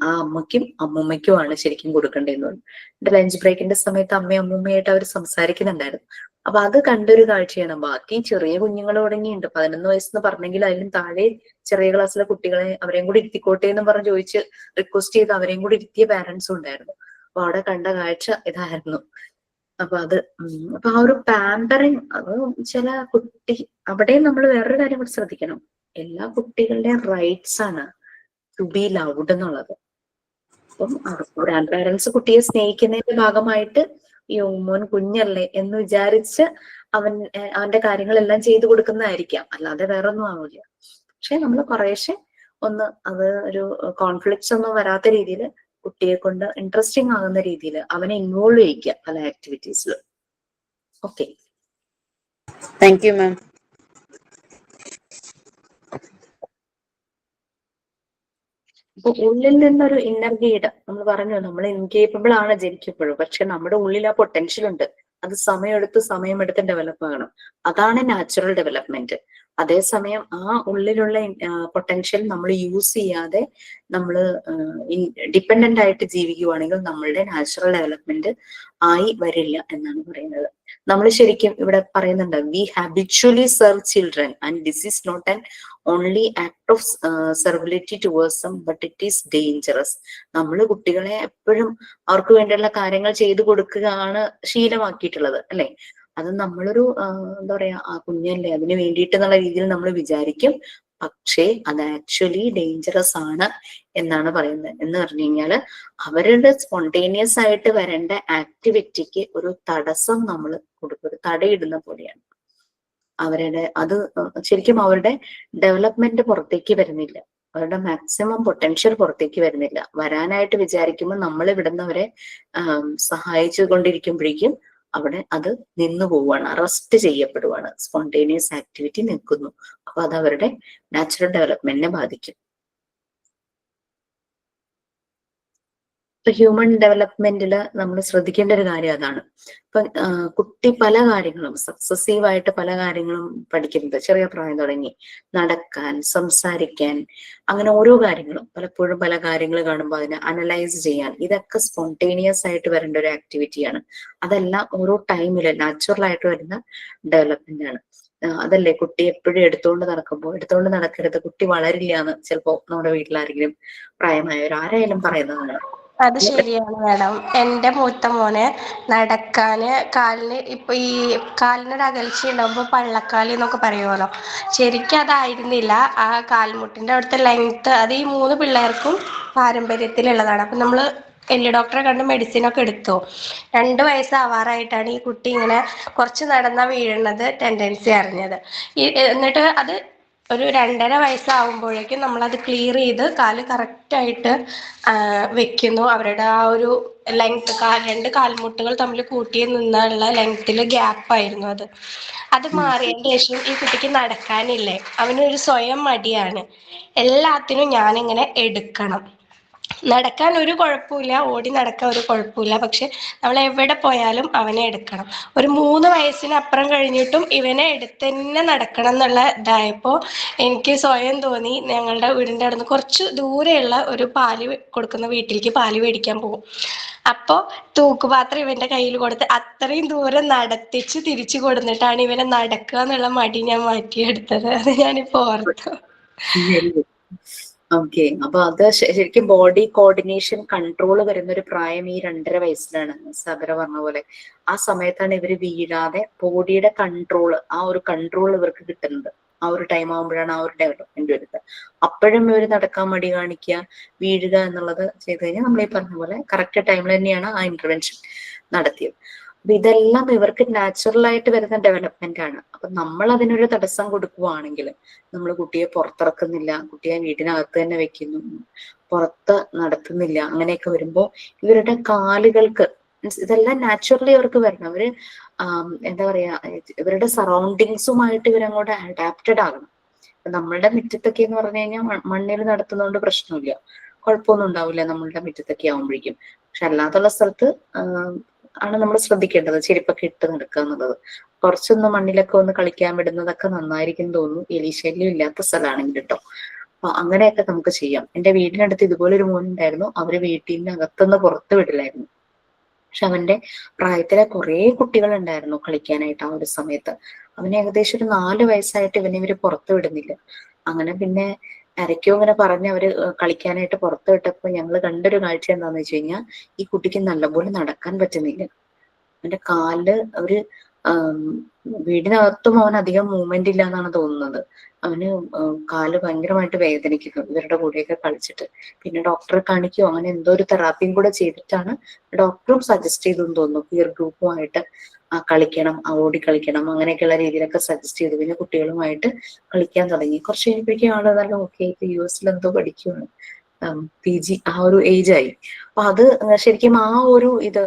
ആ അമ്മയ്ക്കും അമ്മൂമ്മയ്ക്കുമാണ് ശരിക്കും കൊടുക്കേണ്ടതെന്ന് പറഞ്ഞു. എന്റെ ലഞ്ച് ബ്രേക്കിന്റെ സമയത്ത് അമ്മയും അമ്മൂമ്മയായിട്ട് അവർ സംസാരിക്കുന്നുണ്ടായിരുന്നു. അപ്പൊ അത് കണ്ടൊരു കാഴ്ചയാണ്. ബാക്കി ചെറിയ കുഞ്ഞുങ്ങൾ തുടങ്ങിയിട്ടുണ്ട്, 11 വയസ്സെന്ന് പറഞ്ഞെങ്കിൽ അതിലും താഴെ ചെറിയ ക്ലാസ്സിലെ കുട്ടികളെ അവരെയും കൂടി ഇരുത്തിക്കോട്ടെ എന്ന് പറഞ്ഞ് ചോദിച്ച് റിക്വസ്റ്റ് ചെയ്ത് അവരെയും കൂടി ഇരുത്തിയ പാരന്റ്സും ഉണ്ടായിരുന്നു. അപ്പൊ അവിടെ കണ്ട കാഴ്ച ഇതായിരുന്നു. അപ്പൊ അപ്പൊ ആ ഒരു പാമ്പറിങ്, അത് ചില അവിടെ നമ്മൾ വേറൊരു കാര്യം കൂടി ശ്രദ്ധിക്കണം. എല്ലാ കുട്ടികളുടെയും റൈറ്റ്സ് ആണ് ടു ബി ലൗഡ് എന്നുള്ളത്. അപ്പം ഗ്രാൻഡ് പാരന്റ്സ് കുട്ടിയെ സ്നേഹിക്കുന്നതിന്റെ ഭാഗമായിട്ട് ഈ മോൻ കുഞ്ഞല്ലേ എന്ന് വിചാരിച്ച് അവന്റെ കാര്യങ്ങളെല്ലാം ചെയ്തു കൊടുക്കുന്നതായിരിക്കാം, അല്ലാതെ വേറെ ഒന്നും ആവില്ല. പക്ഷെ നമ്മൾ കുറേശ്ശെ അത് ഒരു കോൺഫ്ലിക്ട്സ് ഒന്നും വരാത്ത രീതിയിൽ കുട്ടിയെ കൊണ്ട് ഇൻട്രസ്റ്റിംഗ് ആകുന്ന രീതിയിൽ അവനെ ഇൻവോൾവ് ചെയ്യിക്കുക പല ആക്ടിവിറ്റീസിൽ. Okay, thank you ma'am. അപ്പൊ ഉള്ളിൽ നിന്നൊരു ഇന്നർ ഗൈഡ്, നമ്മൾ പറഞ്ഞു നമ്മൾ ഇൻകേപ്പബിൾ ആണ് ജനിക്കുമ്പോഴും, പക്ഷെ നമ്മുടെ ഉള്ളിൽ ആ പൊട്ടൻഷ്യൽ ഉണ്ട്. അത് സമയമെടുത്ത് ഡെവലപ്പ് ആകണം. അതാണ് നാച്ചുറൽ ഡെവലപ്മെന്റ്. അതേസമയം ആ ഉള്ളിലുള്ള പൊട്ടൻഷ്യൽ നമ്മൾ യൂസ് ചെയ്യാതെ നമ്മൾ ഡിപ്പെൻഡന്റ് ആയിട്ട് ജീവിക്കുവാണെങ്കിൽ നമ്മളുടെ നാച്ചുറൽ ഡെവലപ്മെന്റ് ആയി വരില്ല എന്നാണ് പറയുന്നത്. നമ്മൾ ശരിക്കും ഇവിടെ പറയുന്നുണ്ട്, we habitually serve children and this is not an only act of servility towards some but it is dangerous. നമ്മൾ കുട്ടികളെ എപ്പോഴും അവർക്ക് വേണ്ടിയുള്ള കാര്യങ്ങൾ ചെയ്തു കൊടുക്കുകയാണ് ശീലമാക്കിയിട്ടുള്ളത്, അല്ലെ? അത് നമ്മളൊരു എന്താ പറയാ, ആ കുഞ്ഞല്ലേ അതിന് വേണ്ടിയിട്ട് എന്നുള്ള രീതിയിൽ നമ്മൾ വിചാരിക്കും. പക്ഷേ അത് ആക്ച്വലി ഡേഞ്ചറസ് ആണ് എന്നാണ് പറയുന്നത്. എന്ന് പറഞ്ഞു കഴിഞ്ഞാല് അവരുടെ സ്പോണ്ടേനിയസ് ആയിട്ട് വരേണ്ട ആക്ടിവിറ്റിക്ക് ഒരു തടസ്സം നമ്മൾ കൊടുക്കും, ഒരു തടയിടുന്ന പോലെയാണ്. അത് ശരിക്കും അവരുടെ ഡെവലപ്മെന്റ് പുറത്തേക്ക് വരുന്നില്ല, അവരുടെ മാക്സിമം പൊട്ടൻഷ്യൽ പുറത്തേക്ക് വരുന്നില്ല. വരാനായിട്ട് വിചാരിക്കുമ്പോൾ നമ്മൾ ഇവിടുന്ന് അവരെ സഹായിച്ചു കൊണ്ടിരിക്കുമ്പോഴേക്കും അവിടെ അത് നിന്നു പോവുകയാണ്, അറസ്റ്റ് ചെയ്യപ്പെടുവാണ്, സ്പോണ്ടേനിയസ് ആക്ടിവിറ്റി നിൽക്കുന്നു. അപ്പൊ അത് അവരുടെ നാച്ചുറൽ ഡെവലപ്മെന്റിനെ ബാധിക്കും. ഹ്യൂമൻ ഡെവലപ്മെന്റിൽ നമ്മൾ ശ്രദ്ധിക്കേണ്ട ഒരു കാര്യം അതാണ്. ഇപ്പൊ കുട്ടി പല കാര്യങ്ങളും സക്സസീവായിട്ട് പല കാര്യങ്ങളും പഠിക്കുന്നത് ചെറിയ പ്രായം തുടങ്ങി, നടക്കാൻ, സംസാരിക്കാൻ, അങ്ങനെ ഓരോ കാര്യങ്ങളും പലപ്പോഴും പല കാര്യങ്ങൾ കാണുമ്പോൾ അതിനെ അനലൈസ് ചെയ്യാൻ, ഇതൊക്കെ സ്പോണ്ടേനിയസ് ആയിട്ട് വരേണ്ട ഒരു ആക്ടിവിറ്റിയാണ്. അതെല്ലാം ഓരോ ടൈമില് നാച്ചുറൽ ആയിട്ട് വരുന്ന ഡെവലപ്മെന്റ് ആണ്. അതല്ലേ കുട്ടി എപ്പോഴും എടുത്തുകൊണ്ട് നടക്കരുത്, കുട്ടി വളരില്ല എന്ന് ചിലപ്പോ നമ്മുടെ വീട്ടിലാരെങ്കിലും പ്രായമായവർ ആരായാലും പറയുന്നതാണ്. അത് ശരിയാണ് മാഡം. എൻ്റെ മൂത്ത മോന് നടക്കാന് ഇപ്പൊ ഈ കാലിനൊരു അകൽച്ച ഉണ്ടാകുമ്പോൾ പള്ളക്കാല് എന്നൊക്കെ പറയുമല്ലോ, ശരിക്കും അതായിരുന്നില്ല. ആ കാൽമുട്ടിന്റെ അവിടുത്തെ ലെങ്ത് അത് ഈ 3 പിള്ളേർക്കും പാരമ്പര്യത്തിലുള്ളതാണ്. അപ്പൊ നമ്മള് എല്ല് ഡോക്ടറെ കണ്ട് മെഡിസിൻ ഒക്കെ എടുത്തു. 2 വയസ്സാവാറായിട്ടാണ് ഈ കുട്ടി ഇങ്ങനെ കുറച്ച് നടന്നാ വീഴുന്നത് ടെൻഡൻസി അറിഞ്ഞത്. എന്നിട്ട് അത് ഒരു 2.5 വയസ്സാവുമ്പോഴേക്കും നമ്മളത് ക്ലിയർ ചെയ്ത് കാല് കറക്റ്റായിട്ട് വെക്കുന്നു. അവരുടെ ആ ഒരു ലെങ്ത്, 2 കാൽമുട്ടുകൾ തമ്മിൽ കൂട്ടി നിന്നുള്ള ലെങ്ത്തിൽ ഗ്യാപ്പായിരുന്നു അത് മാറിയതിന് ശേഷം ഈ കുട്ടിക്ക് നടക്കാനില്ലേ, അവനൊരു സ്വയം മടിയാണ്. എല്ലാത്തിനും ഞാനിങ്ങനെ എടുക്കണം. നടക്കാൻ ഒരു കുഴപ്പമില്ല, ഓടി നടക്കാൻ ഒരു കുഴപ്പമില്ല, പക്ഷെ നമ്മൾ എവിടെ പോയാലും അവനെ എടുക്കണം. ഒരു 3 വയസ്സിനപ്പുറം കഴിഞ്ഞിട്ടും ഇവനെ എടുത്ത് തന്നെ നടക്കണം എന്നുള്ള ഇതായപ്പോൾ എനിക്ക് സ്വയം തോന്നി. ഞങ്ങളുടെ വീടിൻ്റെ അടുത്ത് കുറച്ച് ദൂരെയുള്ള ഒരു പാല് കൊടുക്കുന്ന വീട്ടിലേക്ക് പാല് മേടിക്കാൻ പോകും. അപ്പോൾ തൂക്കുപാത്രം ഇവന്റെ കയ്യിൽ കൊടുത്ത് അത്രയും ദൂരം നടത്തിച്ച് തിരിച്ചു കൊടുത്തിട്ടാണ് ഇവനെ നടക്കുക എന്നുള്ള മടി ഞാൻ മാറ്റിയെടുത്തത്. അത് ഞാനിപ്പോ ഓർത്തു. ഓക്കെ, അപ്പൊ അത് ശരിക്കും ബോഡി കോർഡിനേഷൻ കൺട്രോൾ വരുന്ന ഒരു പ്രായം ഈ 2.5 വയസ്സിലാണ്. സബര പറഞ്ഞ പോലെ ആ സമയത്താണ് ഇവര് വീഴാതെ ബോഡിയുടെ കൺട്രോൾ, ആ ഒരു കൺട്രോൾ ഇവർക്ക് കിട്ടുന്നത്. ആ ഒരു ടൈം ആകുമ്പോഴാണ് ആ ഒരു ഡെവലപ്മെന്റ് വരുന്നത്. അപ്പോഴും ഇവര് നടക്കാൻ മടി കാണിക്കുക, വീഴുക എന്നുള്ളത് ചെയ്ത് കഴിഞ്ഞാൽ നമ്മൾ ഈ പറഞ്ഞ പോലെ കറക്റ്റ് ടൈമിൽ തന്നെയാണ് ആ ഇന്റർവെൻഷൻ നടത്തിയത്. അപ്പൊ ഇതെല്ലാം ഇവർക്ക് നാച്ചുറൽ ആയിട്ട് വരുന്ന ഡെവലപ്മെന്റ് ആണ്. അപ്പൊ നമ്മൾ അതിനൊരു തടസ്സം കൊടുക്കുവാണെങ്കിൽ, നമ്മൾ കുട്ടിയെ പുറത്തിറക്കുന്നില്ല, കുട്ടിയെ വീട്ടിനകത്ത് തന്നെ വെക്കുന്നു, പുറത്ത് നടത്തുന്നില്ല, അങ്ങനെയൊക്കെ വരുമ്പോൾ ഇവരുടെ കാലുകൾക്ക് ഇതെല്ലാം നാച്ചുറലി അവർക്ക് വരണം. അവര് എന്താ പറയാ, ഇവരുടെ സറൗണ്ടിങ്സുമായിട്ട് ഇവരങ്ങോട്ട് അഡാപ്റ്റഡ് ആകണം. നമ്മളുടെ മുറ്റത്തൊക്കെ എന്ന് പറഞ്ഞു കഴിഞ്ഞാൽ മണ്ണിൽ നടത്തുന്നതുകൊണ്ട് പ്രശ്നമില്ല, കുഴപ്പമൊന്നും ഉണ്ടാവില്ല നമ്മളുടെ മുറ്റത്തൊക്കെ ആവുമ്പോഴേക്കും. പക്ഷെ അല്ലാത്തുള്ള സ്ഥലത്ത് ആണ് നമ്മൾ ശ്രദ്ധിക്കേണ്ടത്, ചെരുപ്പൊക്കെ ഇട്ട് നടക്കുക എന്നുള്ളത്. കുറച്ചൊന്ന് മണ്ണിലൊക്കെ ഒന്ന് കളിക്കാൻ വിടുന്നതൊക്കെ നന്നായിരിക്കും തോന്നുന്നു, എലിശല്യം ഇല്ലാത്ത സ്ഥലമാണെങ്കിൽ കേട്ടോ. അപ്പൊ അങ്ങനെയൊക്കെ നമുക്ക് ചെയ്യാം. എന്റെ വീടിനടുത്ത് ഇതുപോലെ ഒരു മോനുണ്ടായിരുന്നു. അവര് വീട്ടിന്റെ അകത്തുനിന്ന് പുറത്ത് വിടില്ലായിരുന്നു. പക്ഷെ അവന്റെ പ്രായത്തിലെ കുറെ കുട്ടികൾ ഉണ്ടായിരുന്നു കളിക്കാനായിട്ട് ആ ഒരു സമയത്ത്. അവന് ഏകദേശം ഒരു 4 വയസ്സായിട്ട് ഇവര് പുറത്ത് വിടുന്നില്ല. അങ്ങനെ പിന്നെ ആരൊക്കെയോ ഇങ്ങനെ പറഞ്ഞ് അവര് കളിക്കാനായിട്ട് പുറത്ത് വിട്ടപ്പോ ഞങ്ങൾ കണ്ടൊരു കാഴ്ച എന്താന്ന് വെച്ച് കഴിഞ്ഞാൽ, ഈ കുട്ടിക്ക് നല്ലപോലെ നടക്കാൻ പറ്റുന്നില്ല. അവന്റെ കാലില് അവര് വീടിനകത്തും അവൻ അധികം മൂവ്മെന്റ് ഇല്ല എന്നാണ് തോന്നുന്നത്. അവന് കാല് ഭയങ്കരമായിട്ട് വേദനിക്കുന്നു ഇവരുടെ കൂടെയൊക്കെ കളിച്ചിട്ട്. പിന്നെ ഡോക്ടറെ കാണിക്കുകയോ അങ്ങനെ എന്തോ ഒരു തെറാപ്പിയും കൂടെ ചെയ്തിട്ടാണ് ഡോക്ടറും സജസ്റ്റ് ചെയ്തെന്ന് തോന്നുന്നു, പിയർ ഗ്രൂപ്പുമായിട്ട് കളിക്കണം, ഓടി കളിക്കണം, അങ്ങനെയൊക്കെയുള്ള രീതിയിലൊക്കെ സജസ്റ്റ് ചെയ്തു. പിന്നെ കുട്ടികളുമായിട്ട് കളിക്കാൻ തുടങ്ങി. കുറച്ച് കഴിഞ്ഞപ്പോഴേക്കും ആള് നല്ല ഓക്കെ, ഇപ്പൊ US എന്തോ പഠിക്കുകയാണ്, PG ആ ഒരു ഏജ് ആയി. അപ്പൊ അത് ശരിക്കും ആ ഒരു ഇത്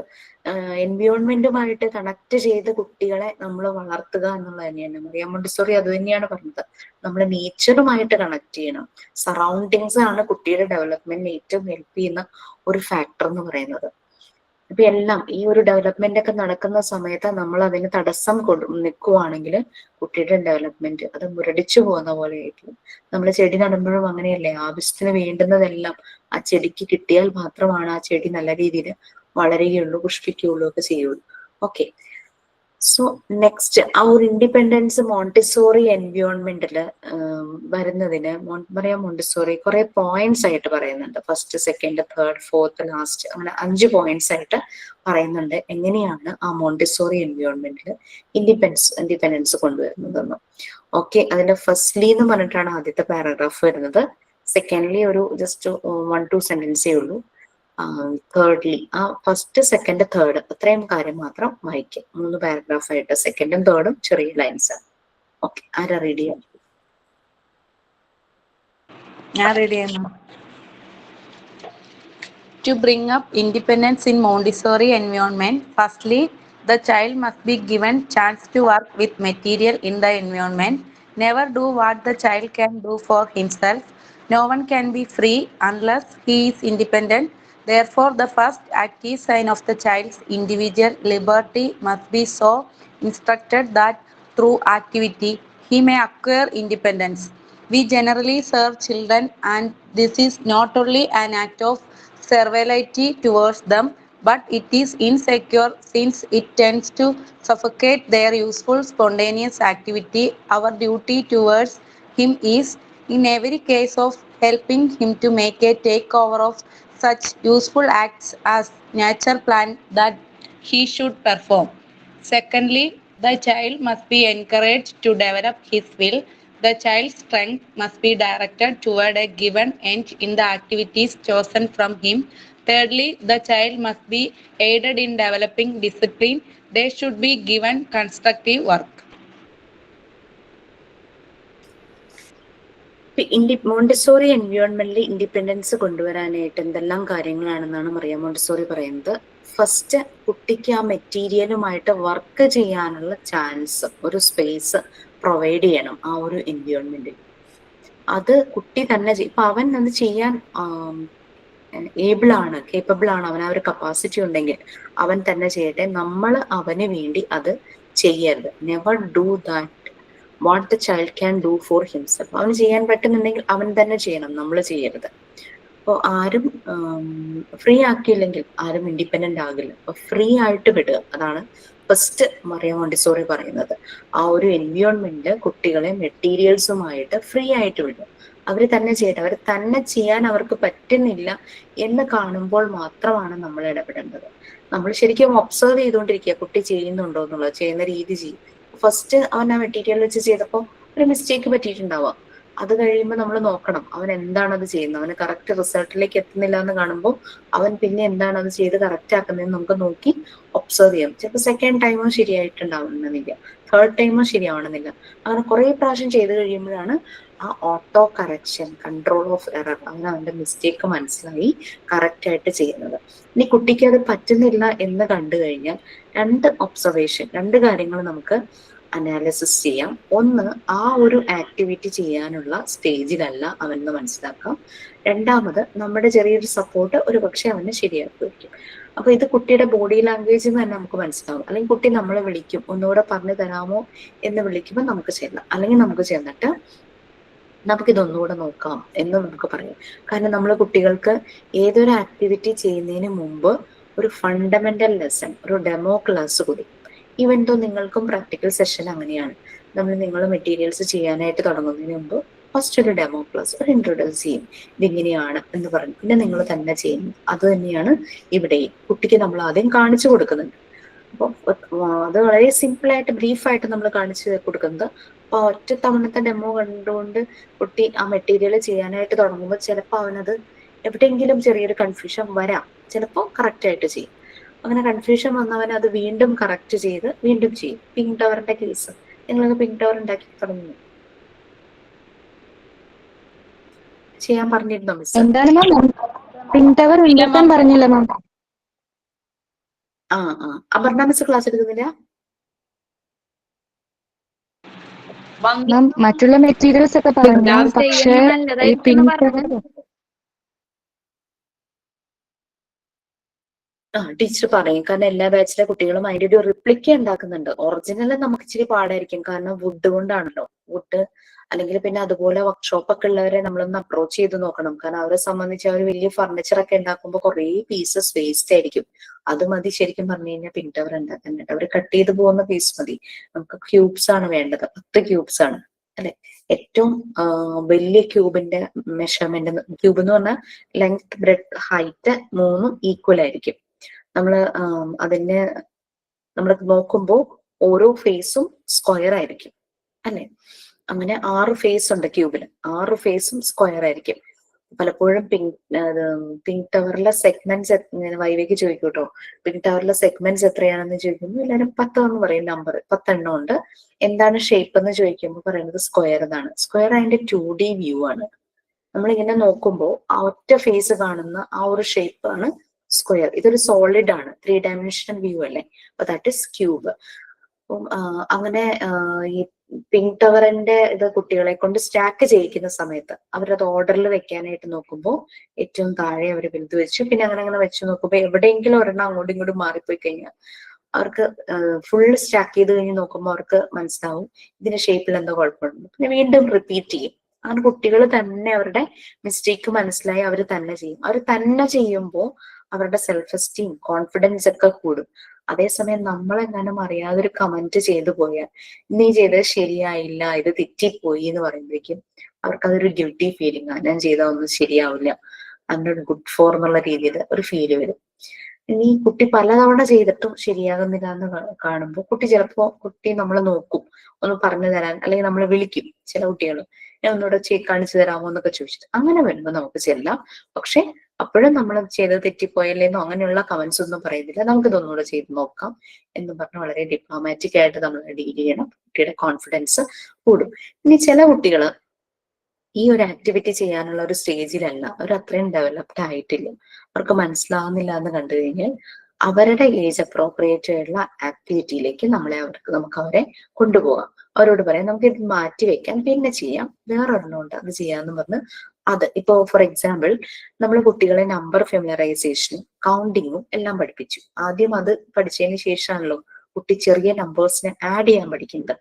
എൻവയോൺമെന്റുമായിട്ട് കണക്ട് ചെയ്ത് കുട്ടികളെ നമ്മൾ വളർത്തുക എന്നുള്ളത് തന്നെയാണ്. മറിയം മോണ്ടിസോറി അത് തന്നെയാണ് പറഞ്ഞത്, നമ്മൾ നേച്ചറുമായിട്ട് കണക്ട് ചെയ്യണം. സറൗണ്ടിങ്സ് ആണ് കുട്ടിയുടെ ഡെവലപ്മെന്റിന് ഏറ്റവും ഹെൽപ്പ് ചെയ്യുന്ന ഒരു ഫാക്ടർ എന്ന് പറയുന്നത്. ഇപ്പൊ എല്ലാം ഈ ഒരു ഡെവലപ്മെന്റ് ഒക്കെ നടക്കുന്ന സമയത്ത് നമ്മൾ അതിന് തടസ്സം നിൽക്കുവാണെങ്കിൽ കുട്ടിയുടെ ഡെവലപ്മെന്റ് അത് മുരടിച്ചു പോകുന്ന പോലെ ആയിരിക്കും. നമ്മൾ ചെടി നടുമ്പോഴും അങ്ങനെയല്ലേ, ആവശ്യത്തിന് വേണ്ടുന്നതെല്ലാം ആ ചെടിക്ക് കിട്ടിയാൽ മാത്രമാണ് ആ ചെടി നല്ല രീതിയിൽ വളരുകയുള്ളൂ, പുഷ്പിക്കുകയുള്ളൂ ഒക്കെ ചെയ്യുള്ളൂ. ഓക്കെ, സോ നെക്സ്റ്റ് ആ ഒരു ഇൻഡിപെൻഡൻസ് മോണ്ടിസോറി എൻവയോൺമെന്റില് വരുന്നതിന് മറിയം മോണ്ടിസോറി കുറെ പോയിന്റ്സ് ആയിട്ട് പറയുന്നുണ്ട്. 1st, 2nd, 3rd, 4th, last അങ്ങനെ 5 പോയിന്റ്സ് ആയിട്ട് പറയുന്നുണ്ട് എങ്ങനെയാണ് ആ മോണ്ടിസോറി എൻവയോൺമെന്റിൽ ഇൻഡിപെൻഡൻസ് കൊണ്ടുവരുന്നതെന്ന്. ഓക്കെ, അതിന്റെ ഫസ്റ്റ്ലി എന്ന് പറഞ്ഞിട്ടാണ് ആദ്യത്തെ പാരഗ്രാഫ് വരുന്നത്. സെക്കൻഡ്ലി ഒരു ജസ്റ്റ് 1-2 സെന്റൻസേ ഉള്ളൂ. തേർഡ്ലി ആ 1st, 2nd, 3rd അത്രയും കാര്യം മാത്രം വായിക്കാം. 3 പാരഗ്രാഫ് ആയിട്ട് 2nd, 3rd ചെറിയ ലൈൻസ് ആണ്. ഓക്കെ, ആരാ റീഡ് ചെയ്യാം? ഞാൻ റെഡി ചെയ്യുന്നു. To bring up independence in Montessori environment, firstly, the child must be given chance to work with material in the environment. Never do what the child can do for himself. No one can be free unless he is independent. Therefore, the first active sign of the child's individual liberty must be so instructed that through activity he may acquire independence. We generally serve children, and this is not only an act of servility towards them, but it is insecure since it tends to suffocate their useful spontaneous activity. Our duty towards him is, in every case, of helping him to make a takeover of such useful acts as nature plan that he should perform. Secondly, the child must be encouraged to develop his will. The child's strength must be directed toward a given end in the activities chosen from him. Thirdly, the child must be aided in developing discipline. They should be given constructive work. Montessori എൻവയോൺമെന്റിൽ independence കൊണ്ടുവരാനായിട്ട് എന്തെല്ലാം കാര്യങ്ങളാണെന്നാണ് Maria Montessori പറയുന്നത്. First, കുട്ടിക്ക് ആ മെറ്റീരിയലുമായിട്ട് work ചെയ്യാനുള്ള chance, ഒരു സ്പേസ് പ്രൊവൈഡ് ചെയ്യണം ആ ഒരു എൻവയോൺമെന്റിൽ. അത് കുട്ടി തന്നെ ഇപ്പൊ അവൻ അത് ചെയ്യാൻ കേപ്പബിൾ ആണ്, അവൻ ആ ഒരു കപ്പാസിറ്റി ഉണ്ടെങ്കിൽ അവൻ തന്നെ ചെയ്യട്ടെ. നമ്മൾ അവന് വേണ്ടി അത് ചെയ്യരുത്. Never do that what the child can do for himself. അവന് ചെയ്യാൻ പറ്റുന്നുണ്ടെങ്കിൽ അവൻ തന്നെ ചെയ്യണം, നമ്മൾ ചെയ്യരുത്. അപ്പോൾ ആരും ഫ്രീ ആക്കിയില്ലെങ്കിൽ ആരും ഇൻഡിപെൻഡന്റ് ആകില്ല. അപ്പൊ ഫ്രീ ആയിട്ട് വിടുക, അതാണ് ഫസ്റ്റ് മറിയ മോണ്ടിസോറി പറയുന്നത്. ആ ഒരു എൻവയോൺമെന്റില് കുട്ടികളെ മെറ്റീരിയൽസുമായിട്ട് ഫ്രീ ആയിട്ട് വിടുക. അവർ തന്നെ ചെയ്യട്ടെ. അവർ തന്നെ ചെയ്യാൻ അവർക്ക് പറ്റുന്നില്ല എന്ന് കാണുമ്പോൾ മാത്രമാണ് നമ്മൾ ഇടപെടേണ്ടത്. നമ്മൾ ശരിക്കും ഒബ്സർവ് ചെയ്തുകൊണ്ടിരിക്കുക, കുട്ടി ചെയ്യുന്നുണ്ടോ എന്നുള്ളത്, ചെയ്യുന്ന രീതി ചെയ്യും. ഫസ്റ്റ് അവൻ ആ മെറ്റീരിയൽ വെച്ച് ചെയ്തപ്പോൾ ഒരു മിസ്റ്റേക്ക് പറ്റിയിട്ടുണ്ടാവാം. അത് കഴിയുമ്പോൾ നമ്മൾ നോക്കണം അവൻ എന്താണ് അത് ചെയ്യുന്നത്. അവന് കറക്റ്റ് റിസൾട്ടിലേക്ക് എത്തുന്നില്ല എന്ന് കാണുമ്പോൾ അവൻ പിന്നെ എന്താണ് അത് ചെയ്ത് കറക്റ്റ് ആക്കുന്നതെന്ന് നമുക്ക് നോക്കി ഒബ്സർവ് ചെയ്യാം. ചിലപ്പോൾ സെക്കൻഡ് ടൈമോ ശരിയായിട്ടുണ്ടാവണമെന്നില്ല, തേർഡ് ടൈമോ ശരിയാവണമെന്നില്ല. അങ്ങനെ കുറെ പ്രാവശ്യം ചെയ്ത് കഴിയുമ്പോഴാണ് ആ auto correction, control of error, അവന്റെ മിസ്റ്റേക്ക് മനസ്സിലായി കറക്റ്റ് ആയിട്ട് ചെയ്യുന്നത്. ഇനി കുട്ടിക്ക് അത് പറ്റുന്നില്ല എന്ന് കണ്ടു കഴിഞ്ഞാൽ രണ്ട് കാര്യങ്ങൾ നമുക്ക് അനാലിസിസ് ചെയ്യാം. ഒന്ന്, ആ ഒരു ആക്ടിവിറ്റി ചെയ്യാനുള്ള സ്റ്റേജിലല്ല അവനെന്ന് മനസ്സിലാക്കാം. രണ്ടാമത്, നമ്മുടെ ചെറിയൊരു സപ്പോർട്ട് ഒരു പക്ഷെ അവന് ശരിയാക്കുമായിരിക്കും. അപ്പൊ ഇത് കുട്ടിയുടെ ബോഡി ലാംഗ്വേജിൽ തന്നെ നമുക്ക് മനസ്സിലാവും. അല്ലെങ്കിൽ കുട്ടി നമ്മളെ വിളിക്കും, ഒന്നുകൂടെ പറഞ്ഞു തരാമോ എന്ന് വിളിക്കുമ്പോൾ നമുക്ക് ചെല്ലാം. അല്ലെങ്കിൽ നമുക്ക് ചെന്നിട്ട് നമുക്കിതൊന്നുകൂടെ നോക്കാം എന്ന് നമുക്ക് പറയാം. കാരണം നമ്മൾ കുട്ടികൾക്ക് ഏതൊരു ആക്ടിവിറ്റി ചെയ്യുന്നതിന് മുമ്പ് ഒരു ഫണ്ടമെന്റൽ ലെസൺ, ഒരു ഡെമോ ക്ലാസ് കൊടുക്കും. ഈവൻ ദോ നിങ്ങൾക്കും പ്രാക്ടിക്കൽ സെഷൻ അങ്ങനെയാണ്. നിങ്ങൾ മെറ്റീരിയൽസ് ചെയ്യാനായിട്ട് തുടങ്ങുന്നതിന് മുമ്പ് ഫസ്റ്റ് ഒരു ഡെമോ ക്ലാസ്, ഒരു ഇൻട്രൊഡ്യൂസ് ചെയ്യും, ഇതിങ്ങനെയാണ് എന്ന് പറഞ്ഞു. പിന്നെ നിങ്ങൾ തന്നെ ചെയ്യുന്നു. അത് തന്നെയാണ് ഇവിടെ കുട്ടിക്ക് നമ്മൾ ആദ്യം കാണിച്ചു കൊടുക്കുന്നുണ്ട്. അപ്പോൾ അത് വളരെ സിമ്പിളായിട്ട് ബ്രീഫായിട്ട് നമ്മൾ കാണിച്ചു കൊടുക്കുന്നത്. അപ്പൊ ഒറ്റ തവണത്തെ ഡെമോ കണ്ടുകൊണ്ട് കുട്ടി ആ മെറ്റീരിയൽ ചെയ്യാനായിട്ട് തുടങ്ങുമ്പോൾ ചിലപ്പോൾ അവനത് എവിടെയെങ്കിലും ചെറിയൊരു കൺഫ്യൂഷൻ വരാം, ചിലപ്പോൾ കറക്റ്റ് ആയിട്ട് ചെയ്യും. അങ്ങനെ കൺഫ്യൂഷൻ വന്നവൻ അത് വീണ്ടും കറക്റ്റ് ചെയ്ത് വീണ്ടും ചെയ്യും. പിങ്ക് ടവറിന്റെ കേസ്, നിങ്ങളത് പിങ്ക് ടവർ ഉണ്ടാക്കി തുടങ്ങി ചെയ്യാൻ പറഞ്ഞിരുന്നോ മിസ്? എന്താണ് മാം പിങ്ക് ടവർ ഉണ്ടാക്കാൻ പറഞ്ഞില്ല മാം. അപർണ മിസ് ക്ലാസ് എടുക്കുന്നില്ല? മാം മറ്റുള്ള മെറ്റീരിയൽസ് ഒക്കെ പറഞ്ഞു, പക്ഷേ ഈ പിങ്ക് ടവർ ടീച്ചർ പറയും. കാരണം എല്ലാ ബാച്ചിലെ കുട്ടികളും അതിന്റെ ഒരു റിപ്ലിക്ക ഉണ്ടാക്കുന്നുണ്ട്. ഒറിജിനൽ നമുക്ക് ഇച്ചിരി പാടായിരിക്കും, കാരണം വുഡ് കൊണ്ടാണല്ലോ. വുഡ് അല്ലെങ്കിൽ പിന്നെ അതുപോലെ വർക്ക്ഷോപ്പ് ഒക്കെ ഉള്ളവരെ നമ്മളൊന്ന് അപ്രോച്ച് ചെയ്ത് നോക്കണം. കാരണം അവരെ സംബന്ധിച്ച് അവർ വലിയ ഫർണിച്ചർ ഒക്കെ ഉണ്ടാക്കുമ്പോൾ കുറേ പീസസ് വേസ്റ്റ് ആയിരിക്കും. അത് മതി ശരിക്കും പറഞ്ഞു കഴിഞ്ഞാൽ പിങ്ക് ടവർ ഉണ്ടാക്കാനായിട്ട്. അവർ കട്ട് ചെയ്ത് പോകുന്ന പീസ് മതി. നമുക്ക് ക്യൂബ്സ് ആണ് വേണ്ടത്, 10 ക്യൂബ്സ് ആണ് അല്ലെ. ഏറ്റവും വലിയ ക്യൂബിന്റെ മെഷർമെന്റ്, ക്യൂബ് എന്ന് പറഞ്ഞാൽ ലെങ്ത്, ബ്രെഡ്ത്ത്, ഹൈറ്റ് 3 ഈക്വൽ ആയിരിക്കും. അതിനെ നമ്മൾ നോക്കുമ്പോൾ ഓരോ ഫേസും സ്ക്വയർ ആയിരിക്കും അല്ലെ. അങ്ങനെ 6 ഫേസ് ഉണ്ട് ക്യൂബിന്, 6 ഫേസും സ്ക്വയർ ആയിരിക്കും. പലപ്പോഴും പിങ്ക് ടവറിലെ സെഗ്മെന്റ്സ് വൈവേക്ക് ചോദിക്കും കേട്ടോ, പിങ്ക് ടവറിലെ സെഗ്മെന്റ്സ് എത്രയാണെന്ന് ചോദിക്കുമ്പോൾ എല്ലാവരും 10 എന്ന് പറയും. നമ്പർ 10 എണ്ണം ഉണ്ട്. എന്താണ് ഷേപ്പ് എന്ന് ചോദിക്കുമ്പോൾ പറയുന്നത് സ്ക്വയർ എന്നാണ്. സ്ക്വയർ അതിന്റെ 2D വ്യൂ ആണ്. നമ്മളിങ്ങനെ നോക്കുമ്പോൾ ആ ഒറ്റ ഫേസ് കാണുന്ന ആ ഒരു ഷേപ്പ് ആണ് സ്ക്വയർ. ഇതൊരു സോളിഡ് ആണ്, 3 ഡയമെൻഷണൽ വ്യൂ അല്ലേ. അപ്പൊ ദാറ്റ് ഇസ് ക്യൂബ്. അപ്പം അങ്ങനെ ഈ പിങ്ക് ടവറിന്റെ ഇത് കുട്ടികളെ കൊണ്ട് സ്റ്റാക്ക് ചെയ്യിക്കുന്ന സമയത്ത് അവരത് ഓർഡറിൽ വെക്കാനായിട്ട് നോക്കുമ്പോൾ ഏറ്റവും താഴെ അവർ വലുത് വെച്ചു. പിന്നെ അങ്ങനെ വെച്ച് നോക്കുമ്പോൾ എവിടെയെങ്കിലും ഒരെണ്ണം അങ്ങോട്ടും ഇങ്ങോട്ടും മാറിപ്പോയി കഴിഞ്ഞാൽ അവർക്ക് ഫുൾ സ്റ്റാക്ക് ചെയ്ത് കഴിഞ്ഞ് നോക്കുമ്പോൾ അവർക്ക് മനസ്സിലാവും ഇതിന്റെ ഷേപ്പിൽ എന്തോ കുഴപ്പമുണ്ട്. പിന്നെ വീണ്ടും റിപ്പീറ്റ് ചെയ്യും. അങ്ങനെ കുട്ടികൾ തന്നെ അവരുടെ മിസ്റ്റേക്ക് മനസ്സിലായി അവർ തന്നെ ചെയ്യും. അവർ തന്നെ ചെയ്യുമ്പോൾ അവരുടെ സെൽഫ് എസ്റ്റീം, കോൺഫിഡൻസ് ഒക്കെ കൂടും. അതേസമയം നമ്മളെങ്ങാനും അറിയാതൊരു കമന്റ് ചെയ്തു പോയാൽ നീ ചെയ്തത് ശരിയായില്ല, ഇത് തെറ്റിപ്പോയി എന്ന് പറയുമ്പോഴേക്കും അവർക്കതൊരു ഗിൽറ്റി ഫീലിംഗ് ആണ്, ഞാൻ ചെയ്താൽ ഒന്നും ശരിയാവില്ല. അതിനൊരു ഗുഡ് ഫോർ എന്നുള്ള രീതിയിൽ ഒരു ഫീല് വരും. ഇനി കുട്ടി പലതവണ ചെയ്തിട്ടും ശരിയാകുന്നില്ല എന്ന് കാണുമ്പോൾ കുട്ടി നമ്മളെ നോക്കും, ഒന്ന് പറഞ്ഞു തരാൻ, അല്ലെങ്കിൽ നമ്മളെ വിളിക്കും. ചില കുട്ടികൾ ഞാൻ ഒന്നുകൂടെ കാണിച്ചു തരാമോ എന്നൊക്കെ ചോദിച്ചിട്ട് അങ്ങനെ വരുമ്പോൾ നമുക്ക് ചെല്ലാം. പക്ഷെ അപ്പോഴും നമ്മൾ ചെയ്ത് തെറ്റിപ്പോയല്ലേന്നോ അങ്ങനെയുള്ള കമന്റ്സ് ഒന്നും പറയുന്നില്ല. നമുക്ക് ഇതൊന്നുകൂടെ ചെയ്ത് നോക്കാം എന്ന് പറഞ്ഞ് വളരെ ഡിപ്ലോമാറ്റിക് ആയിട്ട് നമ്മൾ ഡീൽ ചെയ്യണം. കുട്ടിയുടെ കോൺഫിഡൻസ് കൂടും. ഇനി ചില കുട്ടികൾ ഈ ഒരു ആക്ടിവിറ്റി ചെയ്യാനുള്ള ഒരു സ്റ്റേജിലല്ല, അവർ അത്രയും ഡെവലപ്ഡ് ആയിട്ടില്ല, അവർക്ക് മനസ്സിലാവുന്നില്ല എന്ന് കണ്ടു കഴിഞ്ഞാൽ അവരുടെ ഏജ് അപ്രോപ്രിയേറ്റ് ആയിട്ടുള്ള ആക്ടിവിറ്റിയിലേക്ക് നമുക്ക് അവരെ കൊണ്ടുപോകാം. അവരോട് പറയാം നമുക്ക് ഇത് മാറ്റി വെക്കാം, പിന്നെ ചെയ്യാം, വേറൊരെണ്ണമുണ്ട് അത് ചെയ്യാന്ന് പറഞ്ഞ് അത് ഇപ്പോ ഫോർ എക്സാമ്പിൾ നമ്മൾ കുട്ടികളെ നമ്പർ ഫെമിലറൈസേഷനും കൗണ്ടിങ്ങും എല്ലാം പഠിപ്പിച്ചു. ആദ്യം അത് പഠിച്ചതിന് ശേഷമാണല്ലോ കുട്ടി ചെറിയ നമ്പേഴ്സിനെ ആഡ് ചെയ്യാൻ പഠിക്കുന്നത്.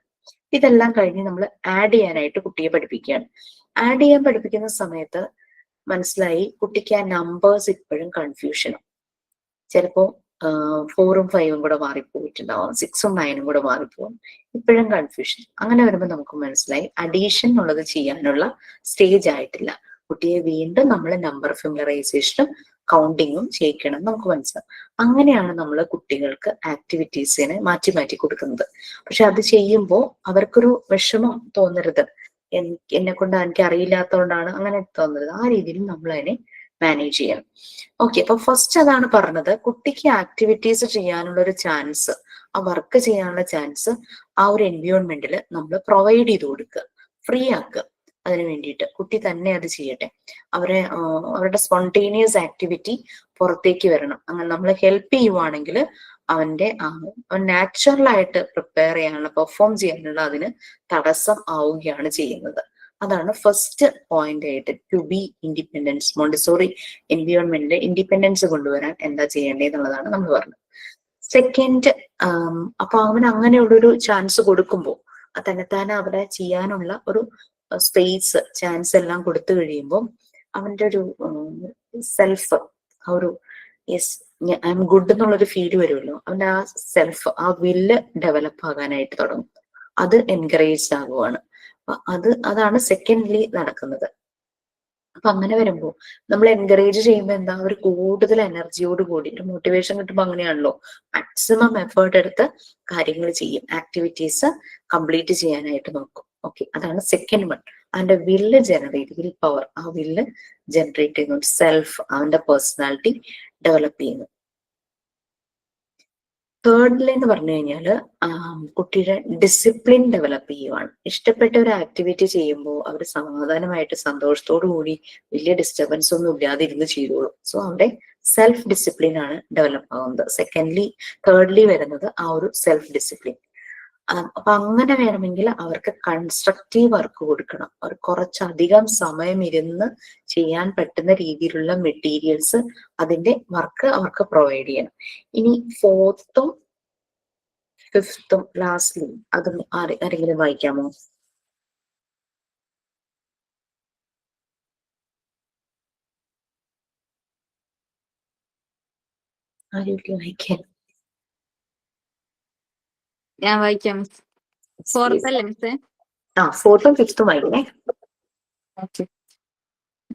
ഇതെല്ലാം കഴിഞ്ഞ് നമ്മൾ ആഡ് ചെയ്യാനായിട്ട് കുട്ടിയെ പഠിപ്പിക്കുകയാണ്. ആഡ് ചെയ്യാൻ പഠിപ്പിക്കുന്ന സമയത്ത് മനസ്സിലായി കുട്ടിക്ക് ആ നമ്പേഴ്സ് ഇപ്പോഴും കൺഫ്യൂഷനും. ചിലപ്പോ 4ഉം 5ഉം കൂടെ മാറിപ്പോയിട്ടുണ്ടാവും, 6ഉം 9ഉം കൂടെ മാറിപ്പോകും, ഇപ്പോഴും കൺഫ്യൂഷൻ. അങ്ങനെ വരുമ്പോൾ നമുക്ക് മനസ്സിലായി അഡീഷൻ എന്നുള്ളത് ചെയ്യാനുള്ള സ്റ്റേജ് ആയിട്ടില്ല. കുട്ടിയെ വീണ്ടും നമ്മൾ നമ്പർ ഫെമിലറൈസേഷനും കൗണ്ടിങ്ങും ചെയ്യിക്കണം നമുക്ക് മനസ്സിലാവും. അങ്ങനെയാണ് നമ്മൾ കുട്ടികൾക്ക് ആക്ടിവിറ്റീസിനെ മാറ്റി മാറ്റി കൊടുക്കുന്നത്. പക്ഷെ അത് ചെയ്യുമ്പോൾ അവർക്കൊരു വിഷമം തോന്നരുത്, എന്നെ കൊണ്ട് എനിക്ക് അറിയില്ലാത്തതുകൊണ്ടാണ് അങ്ങനെ തോന്നരുത്. ആ രീതിയിൽ നമ്മൾ അതിനെ മാനേജ് ചെയ്യണം. ഓക്കെ, അപ്പൊ ഫസ്റ്റ് അതാണ് പറഞ്ഞത്, കുട്ടിക്ക് ആക്ടിവിറ്റീസ് ചെയ്യാനുള്ള ഒരു ചാൻസ്, ആ വർക്ക് ചെയ്യാനുള്ള ചാൻസ് ആ ഒരു എൻവയോൺമെന്റിൽ നമ്മൾ പ്രൊവൈഡ് ചെയ്ത് കൊടുക്കുക, ഫ്രീ ആക്കുക. അതിന് വേണ്ടിയിട്ട് കുട്ടി തന്നെ അത് ചെയ്യട്ടെ. അവരുടെ സ്പോണ്ടേനിയസ് ആക്ടിവിറ്റി പുറത്തേക്ക് വരണം. അങ്ങനെ നമ്മൾ ഹെൽപ്പ് ചെയ്യുവാണെങ്കിൽ അവൻ നാച്ചുറൽ ആയിട്ട് പ്രിപ്പയർ ചെയ്യാനുള്ള, പെർഫോം ചെയ്യാനുള്ള അതിന് തടസ്സം ആവുകയാണ് ചെയ്യുന്നത്. അതാണ് ഫസ്റ്റ് പോയിന്റ് ആയിട്ട് ടു ബി ഇൻഡിപെൻഡൻസ്. മോണ്ടിസോറി എൻവയോൺമെന്റിൽ ഇൻഡിപെൻഡൻസ് കൊണ്ടുവരാൻ എന്താ ചെയ്യേണ്ടതെന്നുള്ളതാണ് നമ്മൾ പറഞ്ഞത്. സെക്കൻഡ്, അപ്പൊ അവന് അങ്ങനെയുള്ളൊരു ചാൻസ് കൊടുക്കുമ്പോൾ തന്നെത്താനെ അവിടെ ചെയ്യാനുള്ള ഒരു സ്പേസ്, ചാൻസ് എല്ലാം കൊടുത്തു കഴിയുമ്പോൾ അവന്റെ ഒരു സെൽഫ്, ആ ഒരു യെസ് ഐ എം ഗുഡ് എന്നുള്ളൊരു ഫീല് വരുമല്ലോ, അവന്റെ ആ സെൽഫ്, ആ വില്ല് ഡെവലപ്പ് ആകാനായിട്ട് തുടങ്ങും. അത് എൻകറേജ് ആകുവാണ്. അതാണ് സെക്കൻഡ്ലി നടക്കുന്നത്. അപ്പൊ അങ്ങനെ വരുമ്പോൾ നമ്മൾ എൻകറേജ് ചെയ്യുമ്പോൾ എന്താ, അവർ കൂടുതൽ എനർജിയോട് കൂടി, ഒരു മോട്ടിവേഷൻ കിട്ടുമ്പോൾ അങ്ങനെയാണല്ലോ, മാക്സിമം എഫേർട്ട് എടുത്ത് കാര്യങ്ങൾ ചെയ്യും, ആക്ടിവിറ്റീസ് കംപ്ലീറ്റ് ചെയ്യാനായിട്ട് നോക്കും. ഓക്കെ, അതാണ് സെക്കൻഡ് വൺ. അവന്റെ വില്ല് ജനറേറ്റ്, വിൽ പവർ, ആ വില്ല് ജനറേറ്റ് ചെയ്യുന്നു, സെൽഫ്, അവന്റെ പേഴ്സണാലിറ്റി ഡെവലപ്പ് ചെയ്യുന്നു. തേർഡിൽ എന്ന് പറഞ്ഞു കഴിഞ്ഞാല് കുട്ടിയുടെ ഡിസിപ്ലിൻ ഡെവലപ്പ് ചെയ്യുവാണ്. ഇഷ്ടപ്പെട്ട ഒരു ആക്ടിവിറ്റി ചെയ്യുമ്പോൾ അവർ സമാധാനമായിട്ട് സന്തോഷത്തോടു കൂടി വലിയ ഡിസ്റ്റർബൻസ് ഒന്നും ഇല്ലാതെ ഇരുന്ന് ചെയ്തോളും. സോ അവിടെ സെൽഫ് ഡിസിപ്ലിൻ ആണ് ഡെവലപ്പ് ആവുന്നത്. തേർഡ്ലി വരുന്നത് ആ ഒരു സെൽഫ് ഡിസിപ്ലിൻ. അപ്പൊ അങ്ങനെ വേണമെങ്കിൽ അവർക്ക് കൺസ്ട്രക്റ്റീവ് വർക്ക് കൊടുക്കണം. അവർ കുറച്ചധികം സമയം ഇരുന്ന് ചെയ്യാൻ പറ്റുന്ന രീതിയിലുള്ള മെറ്റീരിയൽസ്, അതിന്റെ വർക്ക് അവർക്ക് പ്രൊവൈഡ് ചെയ്യണം. ഇനി 4th-ഉം 5th-ഉം ലാസ്റ്റ്ലി അതും ആരെങ്കിലും വായിക്കാമോ? ആരെങ്കിലും വായിക്കാൻ? ഞാൻ വായിക്കാം. 4th അല്ലേ മിസ്സേ? 4th-ഉം 5th-ഉം വായിക്കണേ. Okay.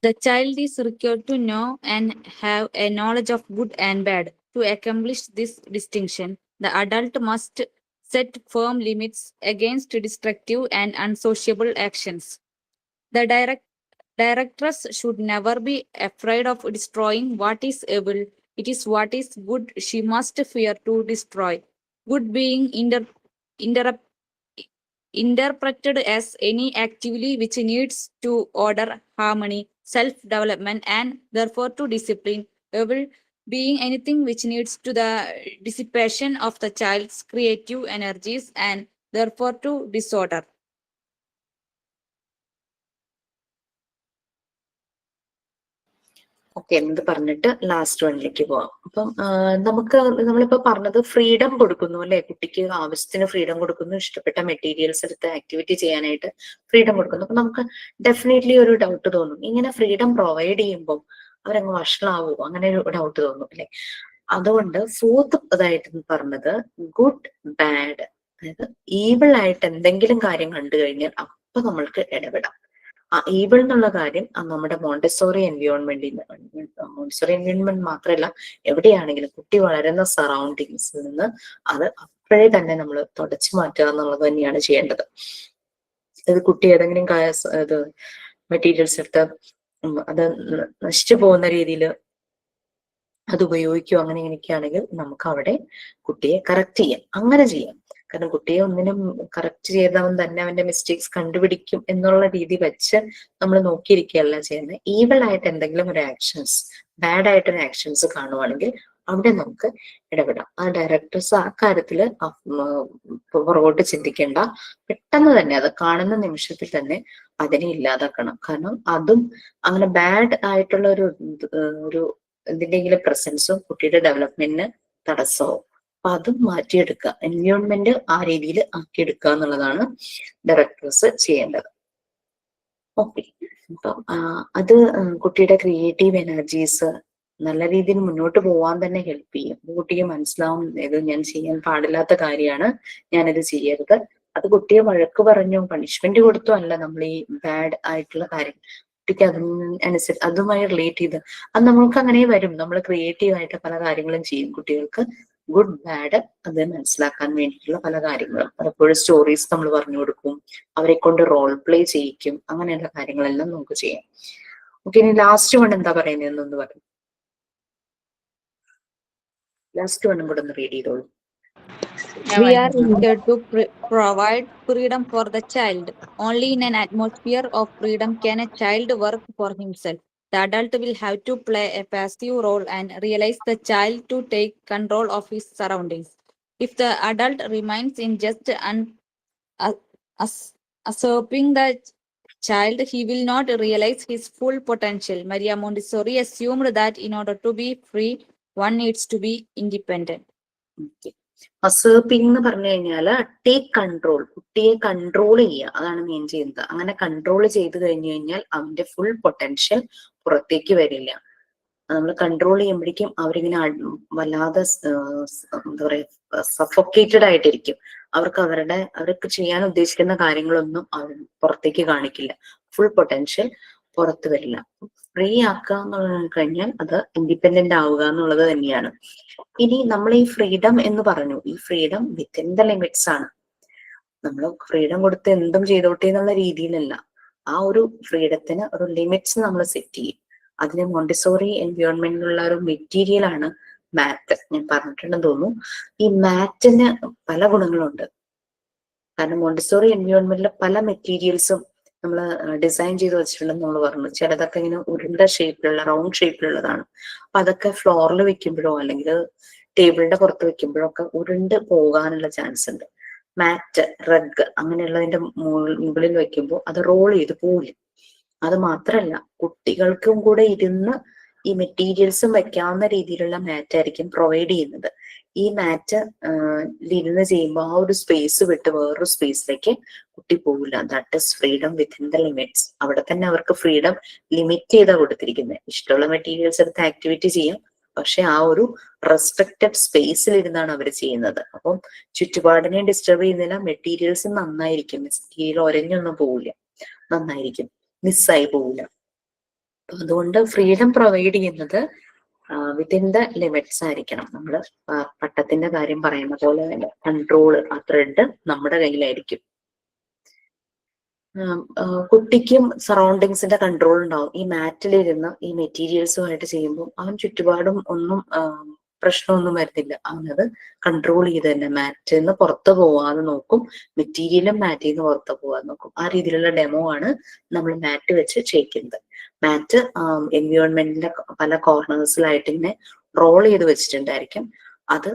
The child is required to know and have a knowledge of good and bad. To accomplish this distinction, the adult must set firm limits against destructive and unsociable actions. The directress should never be afraid of destroying what is evil. It is what is good she must fear to destroy. Good being interpreted as any activity which needs to order, harmony, self-development, and therefore to discipline. Evil being anything which needs to the dissipation of the child's creative energies and therefore to disorder. Okay, എന്നത് പറഞ്ഞിട്ട് last വണ്ണിലേക്ക് പോവാം. അപ്പം നമ്മളിപ്പോ പറഞ്ഞത് freedom കൊടുക്കുന്നു അല്ലെ, കുട്ടിക്ക് ആവശ്യത്തിന് ഫ്രീഡം കൊടുക്കുന്നു, ഇഷ്ടപ്പെട്ട മെറ്റീരിയൽസ് എടുത്ത് ആക്ടിവിറ്റി ചെയ്യാനായിട്ട് ഫ്രീഡം കൊടുക്കുന്നു. അപ്പൊ നമുക്ക് ഡെഫിനറ്റ്ലി ഒരു ഡൗട്ട് തോന്നും, ഇങ്ങനെ ഫ്രീഡം പ്രൊവൈഡ് ചെയ്യുമ്പോൾ അവരങ്ങ് വഷളാവോ, അങ്ങനെ ഒരു ഡൗട്ട് തോന്നും അല്ലെ. അതുകൊണ്ട് 4th ഇതായിട്ട് പറഞ്ഞത് ഗുഡ് ബാഡ്, അതായത് ഈവിൾ ആയിട്ട് എന്തെങ്കിലും കാര്യം കണ്ടു കഴിഞ്ഞാൽ അപ്പൊ നമ്മൾക്ക് ഇടപെടാം. ആ ഈവിൾ എന്നുള്ള കാര്യം നമ്മുടെ മോണ്ടിസോറി എൻവയോൺമെന്റിൽ നിന്ന് മോണ്ടിസോറി എൻവയോൺമെന്റ് മാത്രമല്ല, എവിടെയാണെങ്കിലും കുട്ടി വളരുന്ന സറൗണ്ടിങ്സിൽ നിന്ന് അത് അപ്പോഴേ തന്നെ നമ്മൾ തുടച്ചു മാറ്റുക എന്നുള്ളത് തന്നെയാണ് ചെയ്യേണ്ടത്. അത് കുട്ടി ഏതെങ്കിലും ഇത് മെറ്റീരിയൽസ് എടുത്ത് അത് നശിച്ചു പോകുന്ന രീതിയിൽ അത് ഉപയോഗിക്കുക അങ്ങനെ ഇങ്ങനെയൊക്കെയാണെങ്കിൽ നമുക്ക് അവിടെ കുട്ടിയെ കറക്റ്റ് ചെയ്യാം. അങ്ങനെ ചെയ്യാം. കാരണം കുട്ടിയെ ഒന്നിനും കറക്റ്റ് ചെയ്തവൻ തന്നെ അവന്റെ മിസ്റ്റേക്സ് കണ്ടുപിടിക്കും എന്നുള്ള രീതി വെച്ച് നമ്മൾ നോക്കിയിരിക്കുകയല്ല ചെയ്യുന്നത്. ഈവൽ ആയിട്ട് എന്തെങ്കിലും ഒരു ആക്ഷൻസ്, ബാഡ് ആയിട്ടൊരു ആക്ഷൻസ് കാണുവാണെങ്കിൽ അവിടെ നമുക്ക് ഇടപെടാം. ആ ഡയറക്ടേഴ്സ് ആ കാര്യത്തില് പുറകോട്ട് ചിന്തിക്കേണ്ട, പെട്ടെന്ന് തന്നെ അത് കാണുന്ന നിമിഷത്തിൽ തന്നെ അതിനെ ഇല്ലാതാക്കണം. കാരണം അതും അങ്ങനെ ബാഡ് ആയിട്ടുള്ള ഒരു എന്തിന്റെങ്കിലും പ്രസൻസും കുട്ടിയുടെ ഡെവലപ്മെന്റിന് തടസ്സവും. അപ്പൊ അതും മാറ്റിയെടുക്കുക, എൻവയോൺമെന്റ് ആ രീതിയിൽ ആക്കിയെടുക്കുക എന്നുള്ളതാണ് ഡയറക്ടേഴ്സ് ചെയ്യേണ്ടത്. ഓക്കെ, അപ്പം അത് കുട്ടിയുടെ ക്രിയേറ്റീവ് എനർജീസ് നല്ല രീതിയിൽ മുന്നോട്ട് പോവാൻ തന്നെ ഹെൽപ്പ് ചെയ്യും. കുട്ടിക്ക് മനസ്സിലാവും ഇത് ഞാൻ ചെയ്യാൻ പാടില്ലാത്ത കാര്യമാണ്, ഞാനിത് ചെയ്യരുത്. അത് കുട്ടിയെ വഴക്ക് പറഞ്ഞോ പണിഷ്മെന്റ് കൊടുത്തോ അല്ല നമ്മൾ ഈ ബാഡ് ആയിട്ടുള്ള കാര്യം കുട്ടിക്ക് അതിനനുസരിച്ച് അതുമായി റിലേറ്റ് ചെയ്ത് അത് നമ്മൾക്ക് അങ്ങനെ വരും. നമ്മൾ ക്രിയേറ്റീവ് ആയിട്ട് പല കാര്യങ്ങളും ചെയ്യും. കുട്ടികൾക്ക് ഗുഡ് ബാഡ് അത് മനസ്സിലാക്കാൻ വേണ്ടിയിട്ടുള്ള പല കാര്യങ്ങളും പലപ്പോഴും സ്റ്റോറീസ് നമ്മൾ പറഞ്ഞു കൊടുക്കും, അവരെ കൊണ്ട് റോൾ പ്ലേ ചെയ്യിക്കും, അങ്ങനെയുള്ള കാര്യങ്ങളെല്ലാം നമുക്ക് ചെയ്യാം. ഓക്കെ, ഇനി ലാസ്റ്റ് വൺ എന്താ പറയുന്നതെന്നൊന്ന് പറയും. ലാസ്റ്റ് വണ്ണും കൂടെ ഒന്ന് റീഡ് ചെയ്തോളൂ. We are here to provide freedom for the child. Only in an atmosphere of freedom can a child work for himself. The adult will have to play a passive role and realize the child to take control of his surroundings. If the adult remains in just usurping the child, he will not realize his full potential. Maria Montessori assumed that in order to be free, one needs to be independent. അസേർപ്പിംഗ് എന്ന് പറഞ്ഞു കഴിഞ്ഞാല് take control, കുട്ടിയെ control ചെയ്യുക, അതാണ് main ചെയ്യുന്നത്. അങ്ങനെ control ചെയ്ത് കഴിഞ്ഞു കഴിഞ്ഞാൽ അവന്റെ ഫുൾ പൊട്ടൻഷ്യൽ പുറത്തേക്ക് വരില്ല. നമ്മൾ കൺട്രോൾ ചെയ്യുമ്പോഴേക്കും അവരിങ്ങനെ വല്ലാതെ എന്താ പറയാ സഫോക്കേറ്റഡ് ആയിട്ടിരിക്കും. അവർക്ക് ചെയ്യാൻ ഉദ്ദേശിക്കുന്ന കാര്യങ്ങളൊന്നും അവർ പുറത്തേക്ക് കാണിക്കില്ല. ഫുൾ പൊട്ടൻഷ്യൽ പുറത്തു വരില്ല. ഫ്രീ ആക്കുക എന്ന് കഴിഞ്ഞാൽ അത് ഇൻഡിപെൻഡന്റ് ആവുക എന്നുള്ളത് തന്നെയാണ്. ഇനി നമ്മൾ ഈ ഫ്രീഡം എന്ന് പറഞ്ഞു, ഈ ഫ്രീഡം വിത്തിൻ ദ ലിമിറ്റ്സ് ആണ്. നമ്മൾ ഫ്രീഡം കൊടുത്ത് എന്തും ചെയ്തോട്ടെ എന്നുള്ള രീതിയിലല്ല, ആ ഒരു ഫ്രീഡത്തിന് ഒരു ലിമിറ്റ്സ് നമ്മൾ സെറ്റ് ചെയ്യും. അതിന് മോണ്ടിസോറി എൻവയോൺമെന്റിലുള്ള ഒരു മെറ്റീരിയൽ ആണ് മാറ്റ്. ഞാൻ പറഞ്ഞിട്ടുണ്ടെന്ന് തോന്നുന്നു. ഈ മാറ്റിന് പല ഗുണങ്ങളുണ്ട്. കാരണം മോണ്ടിസോറി എൻവയോൺമെന്റിലെ പല മെറ്റീരിയൽസും നമ്മൾ ഡിസൈൻ ചെയ്ത് വെച്ചിട്ടുണ്ടെന്ന് നമ്മൾ പറഞ്ഞു. ചിലതൊക്കെ ഇങ്ങനെ ഉരുണ്ട ഷേപ്പിലുള്ള റൗണ്ട് ഷേപ്പിലുള്ളതാണ്. അപ്പൊ അതൊക്കെ ഫ്ലോറിൽ വെക്കുമ്പോഴോ അല്ലെങ്കിൽ ടേബിളിന്റെ പുറത്ത് വെക്കുമ്പോഴോ ഒക്കെ ഉരുണ്ട് പോകാനുള്ള ചാൻസ് ഉണ്ട്. മാറ്റ്, റഗ് അങ്ങനെയുള്ളതിന്റെ മുകളിൽ വെക്കുമ്പോൾ അത് റോൾ ചെയ്ത് പോകില്ല. അത് മാത്രല്ല, കുട്ടികൾക്കും കൂടെ ഇരുന്ന് ഈ മെറ്റീരിയൽസും വെക്കാവുന്ന രീതിയിലുള്ള മാറ്റ് ആയിരിക്കും പ്രൊവൈഡ് ചെയ്യുന്നത്. ഈ മാറ്റ് ഇരുന്ന് ചെയ്യുമ്പോൾ ആ ഒരു സ്പേസ് വിട്ട് വേറൊരു സ്പേസിലേക്ക് കുട്ടി പോകില്ല. That is freedom within the limits. അവിടെ തന്നെ അവർക്ക് ഫ്രീഡം ലിമിറ്റ് ചെയ്താ കൊടുത്തിരിക്കുന്നത്. ഇഷ്ടമുള്ള മെറ്റീരിയൽസ് എടുത്ത് ആക്ടിവിറ്റി ചെയ്യാം, പക്ഷെ ആ ഒരു റെസ്ട്രിക്റ്റഡ് സ്പേസിൽ ഇരുന്നാണ് അവർ ചെയ്യുന്നത്. അപ്പം ചുറ്റുപാടിനെ ഡിസ്റ്റർബ് ചെയ്യുന്നില്ല. മെറ്റീരിയൽസ് നന്നായിരിക്കും, മെറ്റീരിയൽ ഒരഞ്ഞൊന്നും പോകില്ല, നന്നായിരിക്കും, മിസ്സായി പോകില്ല. അതുകൊണ്ട് ഫ്രീഡം പ്രൊവൈഡ് ചെയ്യുന്നത് വിത്തിൻ ദ ലിമിറ്റ്സ് ആയിരിക്കണം. നമ്മൾ പട്ടത്തിന്റെ കാര്യം പറയുന്ന പോലെ തന്നെ കൺട്രോൾ, ആ ത്രെഡ് നമ്മുടെ കയ്യിലായിരിക്കും. കുട്ടിക്കും സറൗണ്ടിങ്സിന്റെ കൺട്രോൾ ഉണ്ടാവും. ഈ മാറ്റിലിരുന്ന് ഈ മെറ്റീരിയൽസുമായിട്ട് ചെയ്യുമ്പോൾ അവൻ ചുറ്റുപാടും ഒന്നും പ്രശ്നമൊന്നും വരുന്നില്ല. അവനത് കൺട്രോൾ ചെയ്ത് തന്നെ മാറ്റിൽ നിന്ന് പുറത്ത് പോവാതെ നോക്കും, മെറ്റീരിയലും മാറ്റിൽ നിന്ന് പുറത്ത് പോവാതെ നോക്കും. ആ രീതിയിലുള്ള ഡെമോ ആണ് നമ്മൾ മാറ്റ് വെച്ച് ചെയ്യിക്കുന്നത്. മാറ്റ് എൻവയോൺമെന്റിന്റെ പല കോർണേഴ്സിലായിട്ട് ഇങ്ങനെ റോൾ ചെയ്ത് വെച്ചിട്ടുണ്ടായിരിക്കും. അത്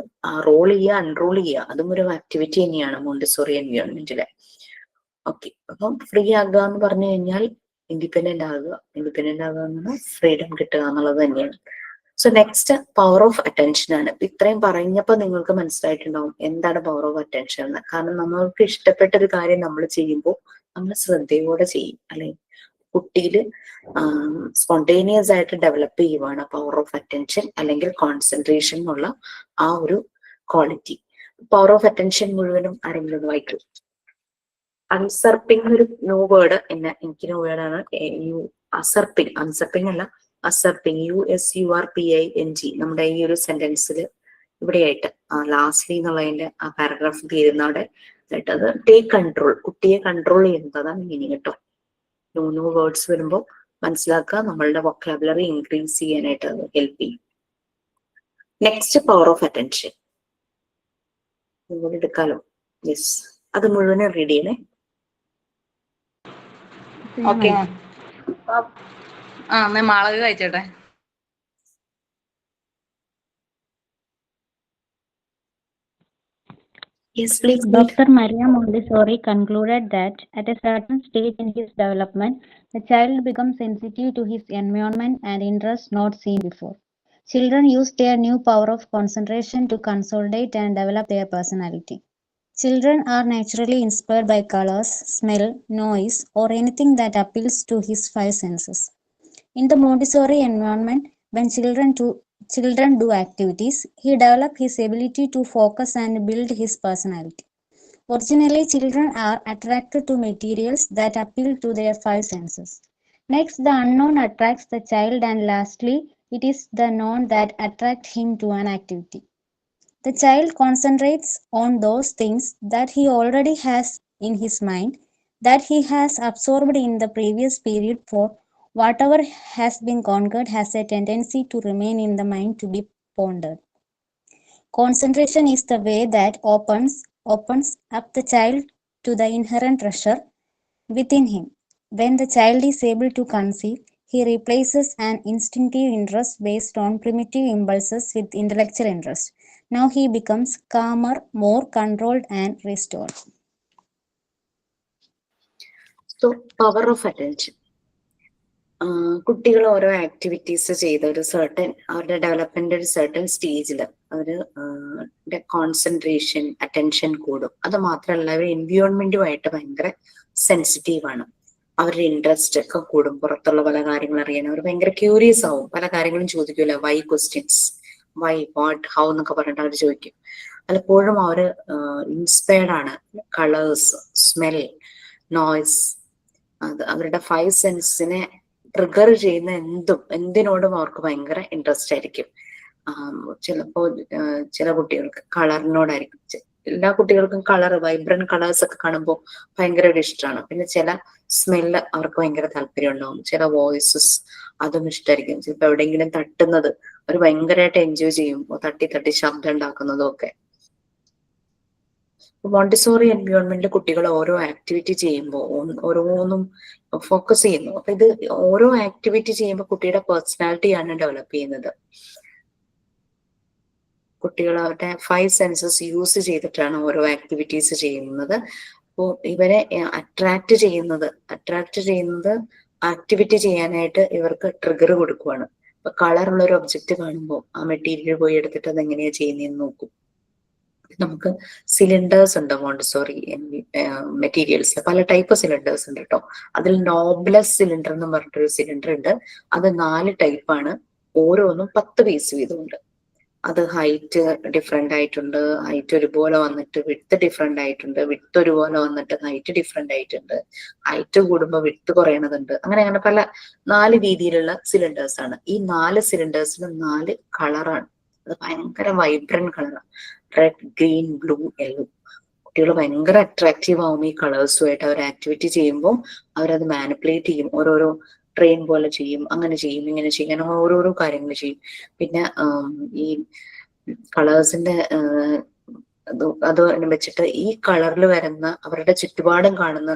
റോൾ ചെയ്യുക, അൺറോൾ ചെയ്യുക, അതും ഒരു ആക്ടിവിറ്റി തന്നെയാണ് മോണ്ടിസോറി എൻവയോൺമെന്റിലെ. ഓക്കെ, അപ്പം ഫ്രീ ആകുക എന്ന് പറഞ്ഞു കഴിഞ്ഞാൽ ഇൻഡിപെൻഡന്റ് ആകുക. ഇൻഡിപെൻഡന്റ് ആകുക എന്ന് ഫ്രീഡം കിട്ടുക എന്നുള്ളത് തന്നെയാണ്. So next power of attention ആണ്. ഇത്രയും പറഞ്ഞപ്പോൾ നിങ്ങൾക്ക് മനസ്സിലായിട്ടുണ്ടാവും എന്താണ് പവർ ഓഫ് അറ്റൻഷൻ എന്ന്. കാരണം നമ്മൾക്ക് ഇഷ്ടപ്പെട്ട ഒരു കാര്യം നമ്മൾ ചെയ്യുമ്പോൾ നമ്മൾ ശ്രദ്ധയോടെ ചെയ്യും, അല്ലെ? കുട്ടിയിൽ സ്പോണ്ടേനിയസ് ആയിട്ട് ഡെവലപ്പ് ചെയ്യുവാണ് പവർ ഓഫ് അറ്റൻഷൻ അല്ലെങ്കിൽ കോൺസെൻട്രേഷൻ എന്നുള്ള ആ ഒരു ക്വാളിറ്റി. പവർ ഓഫ് അറ്റൻഷൻ മുഴുവനും ആരെങ്കിലും വായിക്കും. അൺസർപ്പിംഗ് ഒരു ന്യൂ വേർഡ്, എനിക്ക് ന്യൂ വേർഡാണ്. അൺസർപ്പിംഗ് അല്ല, അസർപ്പിങ്, USURPING, നമ്മുടെ ഈ ഒരു സെന്റൻസിൽ ഇവിടെയായിട്ട് ലാസ്റ്റ്ലി എന്നുള്ളതിന്റെ ആ പാരഗ്രാഫ് തീരുന്നവിടെ ആയിട്ട് അത് ടേക്ക് കൺട്രോൾ, കുട്ടിയെ കൺട്രോൾ ചെയ്യുന്നത്, അതാണ് മീനിങ് കേട്ടോ. ന്യൂ വേർഡ്സ് വരുമ്പോൾ മനസ്സിലാക്കുക, നമ്മളുടെ വൊക്കാബുലറി ഇൻക്രീസ് ചെയ്യാനായിട്ട് അത് ഹെൽപ്പ് ചെയ്യും. Next power of attention. എടുക്കാലോ, യെസ്, അത് മുഴുവനും റീഡ് ചെയ്യണേ. Okay ma'am. മാം മാളവിക വായിച്ചോട്ടെ. Yes, please. Dr. Maria Montessori concluded that at a certain stage in his development, the child becomes sensitive to his environment and interests not seen before. Children use their new power of concentration to consolidate and develop their personality. Children are naturally inspired by colors, smell, noise, or anything that appeals to his five senses. In the Montessori environment, when children do activities, he develops his ability to focus and build his personality. Originally, children are attracted to materials that appeal to their five senses. Next, the unknown attracts the child, and lastly, it is the known that attracts him to an activity. The child concentrates on those things that he already has in his mind, that he has absorbed in the previous period, for whatever has been conquered has a tendency to remain in the mind to be pondered. Concentration is the way that opens up the child to the inherent treasure within him. When the child is able to conceive, he replaces an instinctive interest based on primitive impulses with intellectual interest. Now he becomes calmer, more controlled, and restored. So, power of attention. കുട്ടികൾ ഓരോ activities ചെയ്ത് ഒരു certain അവരുടെ development ഒരു certain സ്റ്റേജിൽ അവര് concentration, attention കൂടും. അത് മാത്രമല്ല, അവർ എൻവിയോൺമെന്റുമായിട്ട് ഭയങ്കര സെൻസിറ്റീവ് ആണ്. അവരുടെ ഇൻട്രസ്റ്റ് ഒക്കെ കൂടും. പുറത്തുള്ള പല കാര്യങ്ങൾ അറിയാൻ അവർ ഭയങ്കര ക്യൂരിയസ് ആവും. പല കാര്യങ്ങളും ചോദിക്കൂല, why questions, why, what, how എന്നൊക്കെ പറഞ്ഞിട്ട് അവർ ചോദിക്കും. പലപ്പോഴും അവര് ഇൻസ്പയർഡ് ആണ്. കളേഴ്സ്, സ്മെൽ, നോയ്സ്, അത് അവരുടെ ഫൈവ് സെൻസിനെ ട്രിഗർ ചെയ്യുന്ന എന്തിനോടും അവർക്ക് ഭയങ്കര ഇൻട്രസ്റ്റ് ആയിരിക്കും. ചിലപ്പോ ചില കുട്ടികൾക്ക് കളറിനോടായിരിക്കും. എല്ലാ കുട്ടികൾക്കും കളർ, വൈബ്രന്റ് കളേഴ്സ് ഒക്കെ കാണുമ്പോൾ ഭയങ്കര ഒരു ഇഷ്ടമാണ്. പിന്നെ ചില സ്മെല്ല് അവർക്ക് ഭയങ്കര താല്പര്യം ഉണ്ടാവും. ചില വോയിസസ് അതും ഇഷ്ടമായിരിക്കും. ചിലപ്പോൾ എവിടെയെങ്കിലും തട്ടുന്നത് അവർ ഭയങ്കരമായിട്ട് എൻജോയ് ചെയ്യും, തട്ടി തട്ടി ശബ്ദം ഉണ്ടാക്കുന്നതും ഒക്കെ. മോണ്ടിസോറി എൻവയോൺമെന്റിൽ കുട്ടികൾ ഓരോ ആക്ടിവിറ്റി ചെയ്യുമ്പോൾ ഓരോന്നും ഫോക്കസ് ചെയ്യുന്നു. അപ്പൊ ഇത് ഓരോ ആക്ടിവിറ്റി ചെയ്യുമ്പോൾ കുട്ടിയുടെ പേഴ്സണാലിറ്റിയാണ് ഡെവലപ്പ് ചെയ്യുന്നത്. കുട്ടികൾ അവരുടെ ഫൈവ് സെൻസസ് യൂസ് ചെയ്തിട്ടാണ് ഓരോ ആക്ടിവിറ്റീസ് ചെയ്യുന്നത്. അപ്പോൾ ഇവരെ അട്രാക്ട് ചെയ്യുന്നത് ആക്ടിവിറ്റി ചെയ്യാനായിട്ട് ഇവർക്ക് ട്രിഗർ കൊടുക്കുവാണ്. ഇപ്പൊ കളറുള്ള ഒരു ഒബ്ജക്റ്റ് കാണുമ്പോൾ ആ മെറ്റീരിയൽ പോയി എടുത്തിട്ട് അത് എങ്ങനെയാ ചെയ്യുന്നതെന്ന് നോക്കും. നമുക്ക് സിലിണ്ടേഴ്സ് ഉണ്ട് മോണ്ടിസോറി മെറ്റീരിയൽസ്, പല ടൈപ്പ് സിലിണ്ടേഴ്സ് ഉണ്ട് കേട്ടോ. അതിൽ നോബ്ലെസ് സിലിണ്ടർ എന്ന് പറഞ്ഞിട്ടൊരു സിലിണ്ടർ ഉണ്ട്. അത് 4 ടൈപ്പാണ്. ഓരോന്നും 10 പീസ് വീതമുണ്ട്. അത് ഹൈറ്റ് ഡിഫറെന്റ് ആയിട്ടുണ്ട്, ഹൈറ്റ് ഒരുപോലെ വന്നിട്ട് വിഡ്ത്ത് ഡിഫറെന്റ് ആയിട്ടുണ്ട്, വിഡ്ത്ത് ഒരുപോലെ വന്നിട്ട് ഹൈറ്റ് ഡിഫറെന്റ് ആയിട്ടുണ്ട്, ഹൈറ്റ് കൂടുമ്പോൾ വിഡ്ത്ത് കുറയണതുണ്ട്. അങ്ങനെ പല 4 രീതിയിലുള്ള സിലിണ്ടേഴ്സ് ആണ്. ഈ 4 സിലിണ്ടേഴ്സിനും 4 കളറാണ്. അത് ഭയങ്കര വൈബ്രന്റ് കളറാണ്. Red, green, blue, yellow. കുട്ടികൾ ഭയങ്കര അട്രാക്റ്റീവ് ആവും ഈ കളേഴ്സുമായിട്ട്. അവർ ആക്ടിവിറ്റി ചെയ്യുമ്പോൾ അവരത് മാനിപ്പുലേറ്റ് ചെയ്യും. ഓരോരോ ട്രെയിൻ പോലെ ചെയ്യും, അങ്ങനെ ചെയ്യും, ഇങ്ങനെ ചെയ്യും, അങ്ങനെ ഓരോരോ കാര്യങ്ങൾ ചെയ്യും. പിന്നെ ഈ കളേഴ്സിന്റെ അത് വെച്ചിട്ട് ഈ കളറിൽ വരുന്ന അവരുടെ ചുറ്റുപാടും കാണുന്ന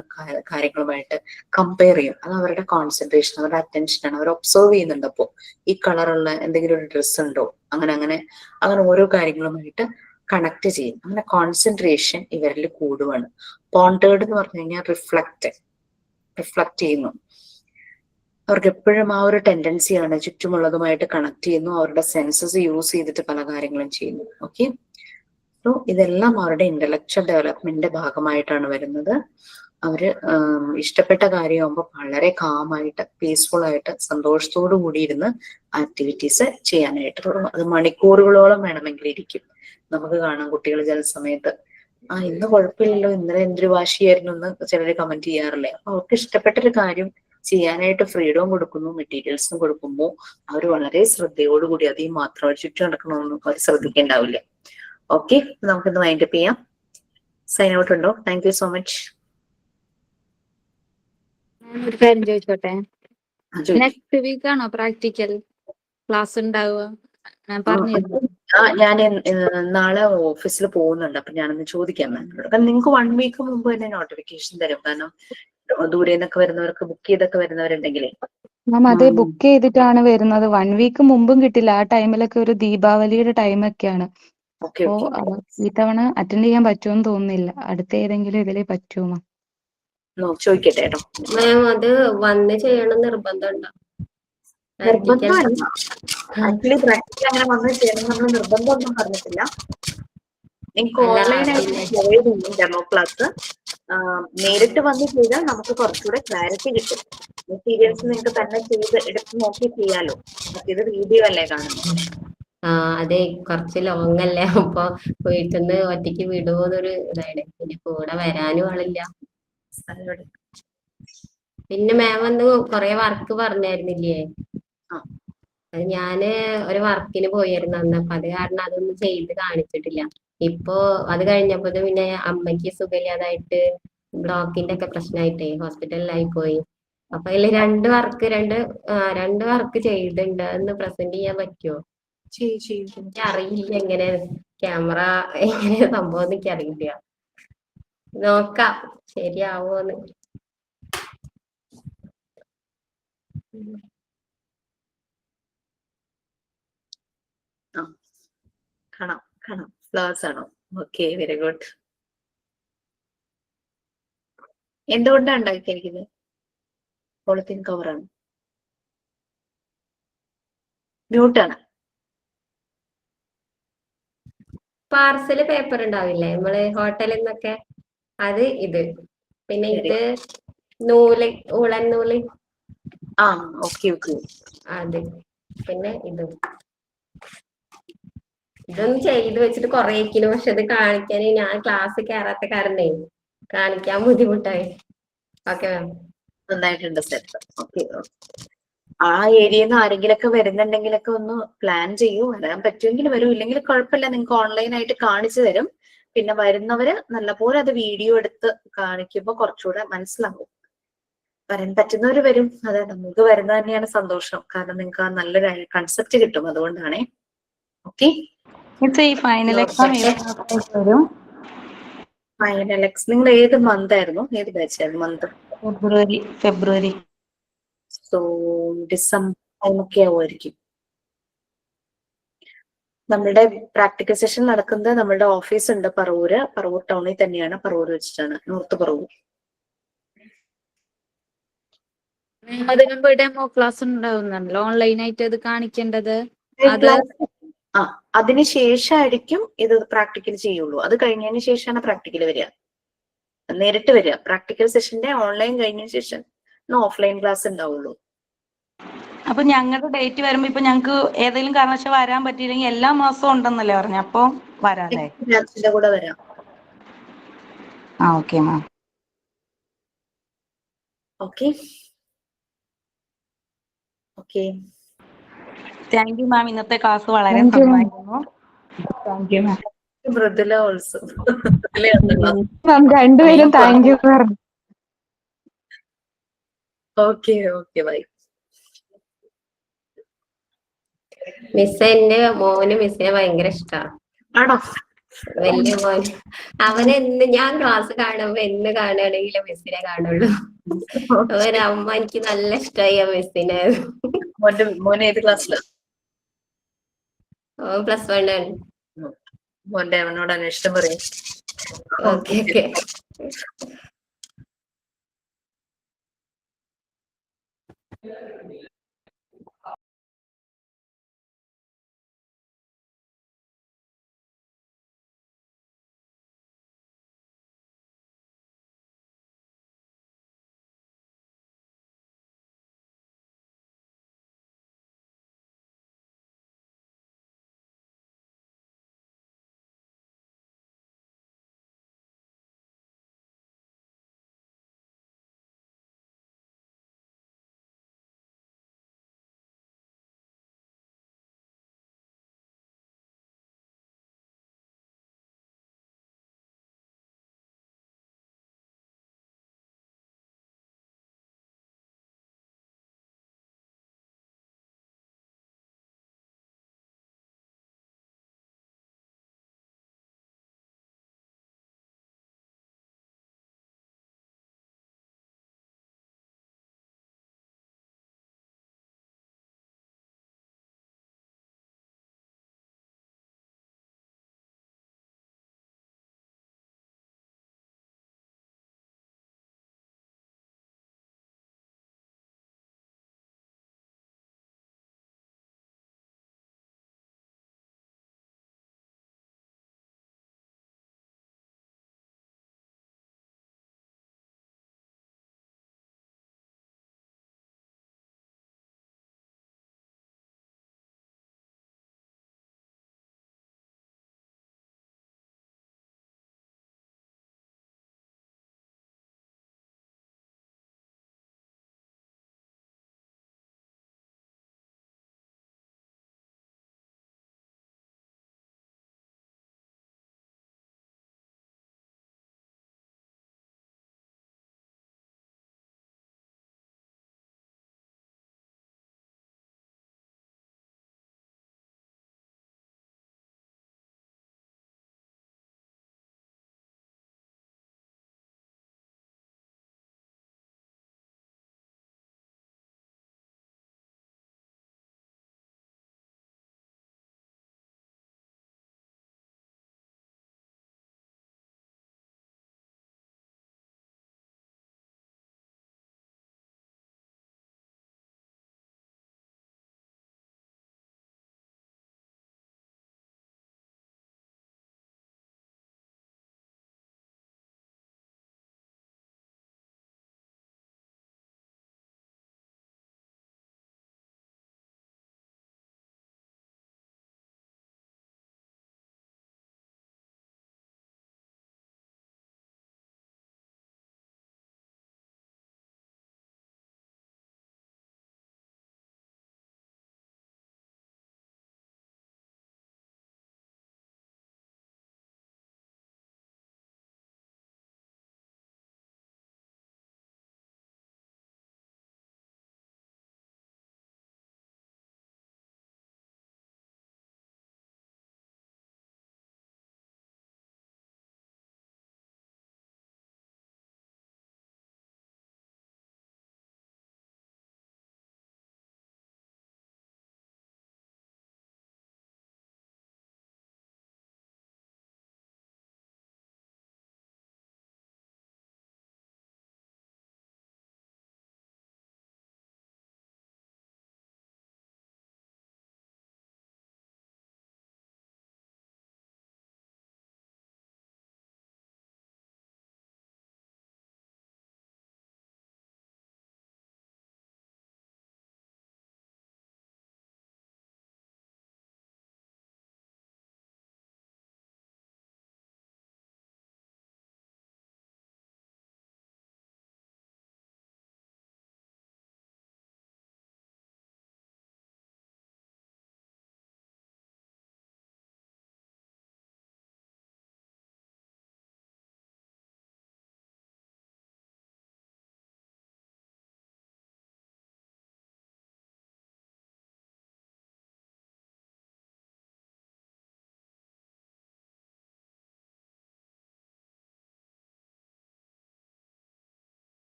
കാര്യങ്ങളുമായിട്ട് കമ്പയർ ചെയ്യും. അത് അവരുടെ കോൺസെൻട്രേഷൻ, അവരുടെ അറ്റൻഷനാണ്. അവർ ഒബ്സർവ് ചെയ്യുന്നുണ്ട്. അപ്പോൾ ഈ കളറുള്ള എന്തെങ്കിലും ഒരു ഡ്രസ്സ് ഉണ്ടോ, അങ്ങനെ ഓരോ കാര്യങ്ങളുമായിട്ട് കണക്ട് ചെയ്യും. അങ്ങനെ കോൺസെൻട്രേഷൻ ഇവരിൽ കൂടുവാണ്. പോണ്ടേർഡ് എന്ന് പറഞ്ഞു കഴിഞ്ഞാൽ റിഫ്ലക്ട് ചെയ്യുന്നു. അവർക്ക് എപ്പോഴും ആ ഒരു ടെൻഡൻസിയാണ്, ചുറ്റുമുള്ളതുമായിട്ട് കണക്ട് ചെയ്യുന്നു. അവരുടെ സെൻസസ് യൂസ് ചെയ്തിട്ട് പല കാര്യങ്ങളും ചെയ്യുന്നു. ഓക്കെ, സോ ഇതെല്ലാം അവരുടെ ഇന്റലക്ച്വൽ ഡെവലപ്മെന്റിന്റെ ഭാഗമായിട്ടാണ് വരുന്നത്. അവര് ഇഷ്ടപ്പെട്ട കാര്യമാകുമ്പോൾ വളരെ കാമായിട്ട്, പീസ്ഫുൾ ആയിട്ട്, സന്തോഷത്തോടു കൂടി ഇരുന്ന് ആക്ടിവിറ്റീസ് ചെയ്യാനായിട്ട് തുടങ്ങും. അത് മണിക്കൂറുകളോളം വേണമെങ്കിൽ ഇരിക്കും. നമുക്ക് കാണാം കുട്ടികൾ ചില സമയത്ത് ഇന്ന് കുഴപ്പമില്ലല്ലോ, ഇന്നലെ എന്തൊരു വാശിയായിരുന്നു എന്ന് ചിലര് കമന്റ് ചെയ്യാറില്ലേ. അപ്പൊ അവർക്ക് ഇഷ്ടപ്പെട്ടൊരു കാര്യം ചെയ്യാനായിട്ട് ഫ്രീഡവും കൊടുക്കുന്നു, മെറ്റീരിയൽസും കൊടുക്കുമ്പോൾ അവർ വളരെ ശ്രദ്ധയോടുകൂടി അതേ മാത്രം ചുറ്റും നടക്കണമെന്നും അവർ ശ്രദ്ധിക്കേണ്ടാവില്ല. ഓക്കെ, നമുക്കിന്ന് വൈൻഡപ്പ് ചെയ്യാം. സൈൻ ഔട്ട് ഉണ്ടോ? Thank you so much. ഒരു കാര്യം ചോദിച്ചോട്ടെ, നെക്സ്റ്റ് വീക്ക് ആണോ പ്രാക്ടിക്കൽ ക്ലാസ് ഉണ്ടാവുക? ഞാൻ പറഞ്ഞിരുന്നു. ഞാൻ നാളെ ഓഫീസിൽ പോകുന്നുണ്ട്, അപ്പൊ ഞാനൊന്ന് ചോദിക്കാം മാമിനോട്. കാരണം നിങ്ങൾക്ക് 1 വീക്ക് മുമ്പ് തന്നെ നോട്ടിഫിക്കേഷൻ തരും. കാരണം ദൂരെ നിന്നൊക്കെ വരുന്നവർക്ക് ബുക്ക് ചെയ്തൊക്കെ വരുന്നവരുണ്ടെങ്കിലേ. മാം അതെ, ബുക്ക് ചെയ്തിട്ടാണ് വരുന്നത്. 1 വീക്ക് മുമ്പും കിട്ടില്ല. ആ ടൈമിലൊക്കെ ഒരു ദീപാവലിയുടെ ടൈമൊക്കെയാണ്. ഓക്കെ അപ്പോ ഓക്കെ, ഈ തവണ അറ്റൻഡ് ചെയ്യാൻ പറ്റുമെന്ന് തോന്നുന്നില്ല. അടുത്ത ഏതെങ്കിലും ഇതിലേ പറ്റുമോ? ചോദിക്കട്ടെ കേട്ടോ. മാം അത് വന്ന് ചെയ്യണം നിർബന്ധമുണ്ടോ? നിർബന്ധമല്ല, ആക്ച്വലി പ്രാക്ടിക്കൽ അങ്ങനെ വന്ന് ചെയ്യണം നമ്മൾ നിർബന്ധമൊന്നും പറഞ്ഞിട്ടില്ല. നിങ്ങൾക്ക് ഓൺലൈനായിട്ട് പ്രൊവൈഡ് ചെയ്യും ഡെമോ ക്ലാസ്. നേരിട്ട് വന്ന് ചെയ്താൽ നമുക്ക് കുറച്ചുകൂടെ ക്ലാരിറ്റി കിട്ടും. മെറ്റീരിയൽസ് നിങ്ങൾക്ക് തന്നെ ചെയ്ത് എടുത്ത് നോക്കി ചെയ്യാലോ. ഇത് വീഡിയോ അല്ലേ കാണുന്നത്. അതെ, കുറച്ച് ലോങ് അല്ലേ, അപ്പൊ വീട്ടിന്ന് ഒറ്റയ്ക്ക് വിടുമോന്നൊരു ഇതാണ്. പിന്നെ കൂടെ വരാനും ആളില്ല. പിന്നെ മാം വന്ന് കൊറേ വർക്ക് പറഞ്ഞായിരുന്നില്ലേ? അത് ഞാന് ഒരു വർക്കിന് പോയിരുന്നു അന്ന്. അപ്പൊ അത് കാരണം അതൊന്നും ചെയ്ത് കാണിച്ചിട്ടില്ല. ഇപ്പൊ അത് കഴിഞ്ഞപ്പോ പിന്നെ അമ്മയ്ക്ക് സുഖമില്ലാതായിട്ട് ബ്ലോക്കിന്റെ ഒക്കെ പ്രശ്നമായിട്ടേ ഹോസ്പിറ്റലിലായി പോയി. അപ്പൊ അതില് രണ്ട് വർക്ക് ചെയ്തിട്ടുണ്ട്. അതൊന്ന് പ്രസന്റ് ചെയ്യാൻ പറ്റുമോ? എനിക്ക് അറിയില്ല എങ്ങനെ ക്യാമറ എങ്ങനെ സംഭവം എനിക്ക് അറിയില്ല. നോക്കാം ശരിയാവോന്ന്. കാണാം. ഫ്ലവേഴ്സ് ആണോ? Okay, very good. എന്തുകൊണ്ടാണ് ഉണ്ടാക്കിയിരിക്കുന്നത്? പോളിത്തീൻ കവറാണ്. മ്യൂട്ടാണ്. പാർസല് പേപ്പർ ഉണ്ടാവില്ലേ നമ്മള് ഹോട്ടലിൽ നിന്നൊക്കെ, അത് ഇത്. പിന്നെ ഇത് നൂല്, ഉളൻ നൂല്. Okay okay. അത് പിന്നെ ഇതൊന്നും ചെയ്ത് വെച്ചിട്ട് കൊറേ ഇരിക്കുന്നു. പക്ഷെ ഇത് കാണിക്കാൻ ഞാൻ ക്ലാസ് കയറാത്ത കാരണേ കാണിക്കാൻ ബുദ്ധിമുട്ടായി. ഓക്കെ മാം, നന്നായിട്ടുണ്ട് സെറ്റ്. ഓക്കെ, ആ ഏരിയയിൽ നിന്ന് ആരെങ്കിലൊക്കെ വരുന്നുണ്ടെങ്കിലൊക്കെ ഒന്ന് പ്ലാൻ ചെയ്യൂ. വരാൻ പറ്റുമെങ്കിൽ വരൂ, ഇല്ലെങ്കിൽ കുഴപ്പമില്ല, നിങ്ങൾക്ക് ഓൺലൈനായിട്ട് കാണിച്ചു തരും. പിന്നെ വരുന്നവര് നല്ലപോലെ അത് വീഡിയോ എടുത്ത് കാണിക്കുമ്പോൾ കുറച്ചുകൂടെ മനസ്സിലാവും. വരാൻ പറ്റുന്നവര് വരും. അതെ, നമുക്ക് വരുന്നത് തന്നെയാണ് സന്തോഷം. കാരണം നിങ്ങൾക്ക് ആ നല്ലൊരു കൺസെപ്റ്റ് കിട്ടും. അതുകൊണ്ടാണേ. ഓക്കെ, ഫൈനൽ എക്സാം വരും ഫൈനൽ എക്സ് നിങ്ങൾ ഏത് മന്ത് ആയിരുന്നു? ഏത് ബാച്ചായിരുന്നു മന്ത്? ഫെബ്രുവരി. സോ ഡിസംബർ ഒക്കെ ആവുമായിരിക്കും. നമ്മളുടെ പ്രാക്ടിക്കൽ സെഷൻ നടക്കുന്നത് നമ്മളുടെ ഓഫീസ് ഉണ്ട് പറവൂർ ടൗണിൽ തന്നെയാണ്. പറവൂർ വെച്ചിട്ടാണ്, നോർത്ത് പറവൂർ. അതിന് മുമ്പ് ഡെമോ ക്ലാസ് ഉണ്ടാവുന്നുണ്ടല്ലോ ഓൺലൈനായിട്ട് അത് കാണിക്കേണ്ടത്. അത് അതിന് ശേഷമായിരിക്കും ഇത് പ്രാക്ടിക്കൽ ചെയ്യുള്ളൂ. അത് കഴിഞ്ഞതിന് ശേഷമാണ് പ്രാക്ടിക്കൽ വരിക, നേരിട്ട് വരിക. പ്രാക്ടിക്കൽ സെഷന്റെ ഓൺലൈൻ കഴിഞ്ഞ ശേഷം ഓഫ്ലൈൻ ക്ലാസ് ഉണ്ടാവുള്ളൂ. അപ്പൊ ഞങ്ങളുടെ ഡേറ്റ് വരുമ്പോ ഇപ്പൊ ഞങ്ങക്ക് ഏതെങ്കിലും കാരണവശാൽ വരാൻ പറ്റിയില്ലെങ്കിൽ എല്ലാ മാസവും ഉണ്ടെന്നല്ലേ പറഞ്ഞ? അപ്പൊ വരാല്ലേ? കൂടെ വരാം. Okay ma'am. Okay okay, thank you ma'am. ഇന്നത്തെ ക്ലാസ് വളരെ നന്നായിരുന്നു. Thank you ma'am. Mridula also. രണ്ടുപേരും താങ്ക് യു പറഞ്ഞു. Okay okay, bye. മിസ് എന്റെ മോന് മിസ്സിനെ ഭയങ്കര ഇഷ്ടമാണ്. ആണോ? വലിയ മോൻ. അവനെന്ന് ഞാൻ ക്ലാസ് കാണുമ്പോ എന്ന് കാണുകയാണെങ്കിലും മിസ്സിനെ കാണുള്ളൂ. അവരമ്മ എനിക്ക് നല്ല ഇഷ്ടമായി ആ മിസ്സിനെ. മോനെ ഏത് ക്ലാസ്സിലാ? +1 ആണ്. മോന്റെ അവനോട് അന്വേഷണം പറയും. ഓക്കെ.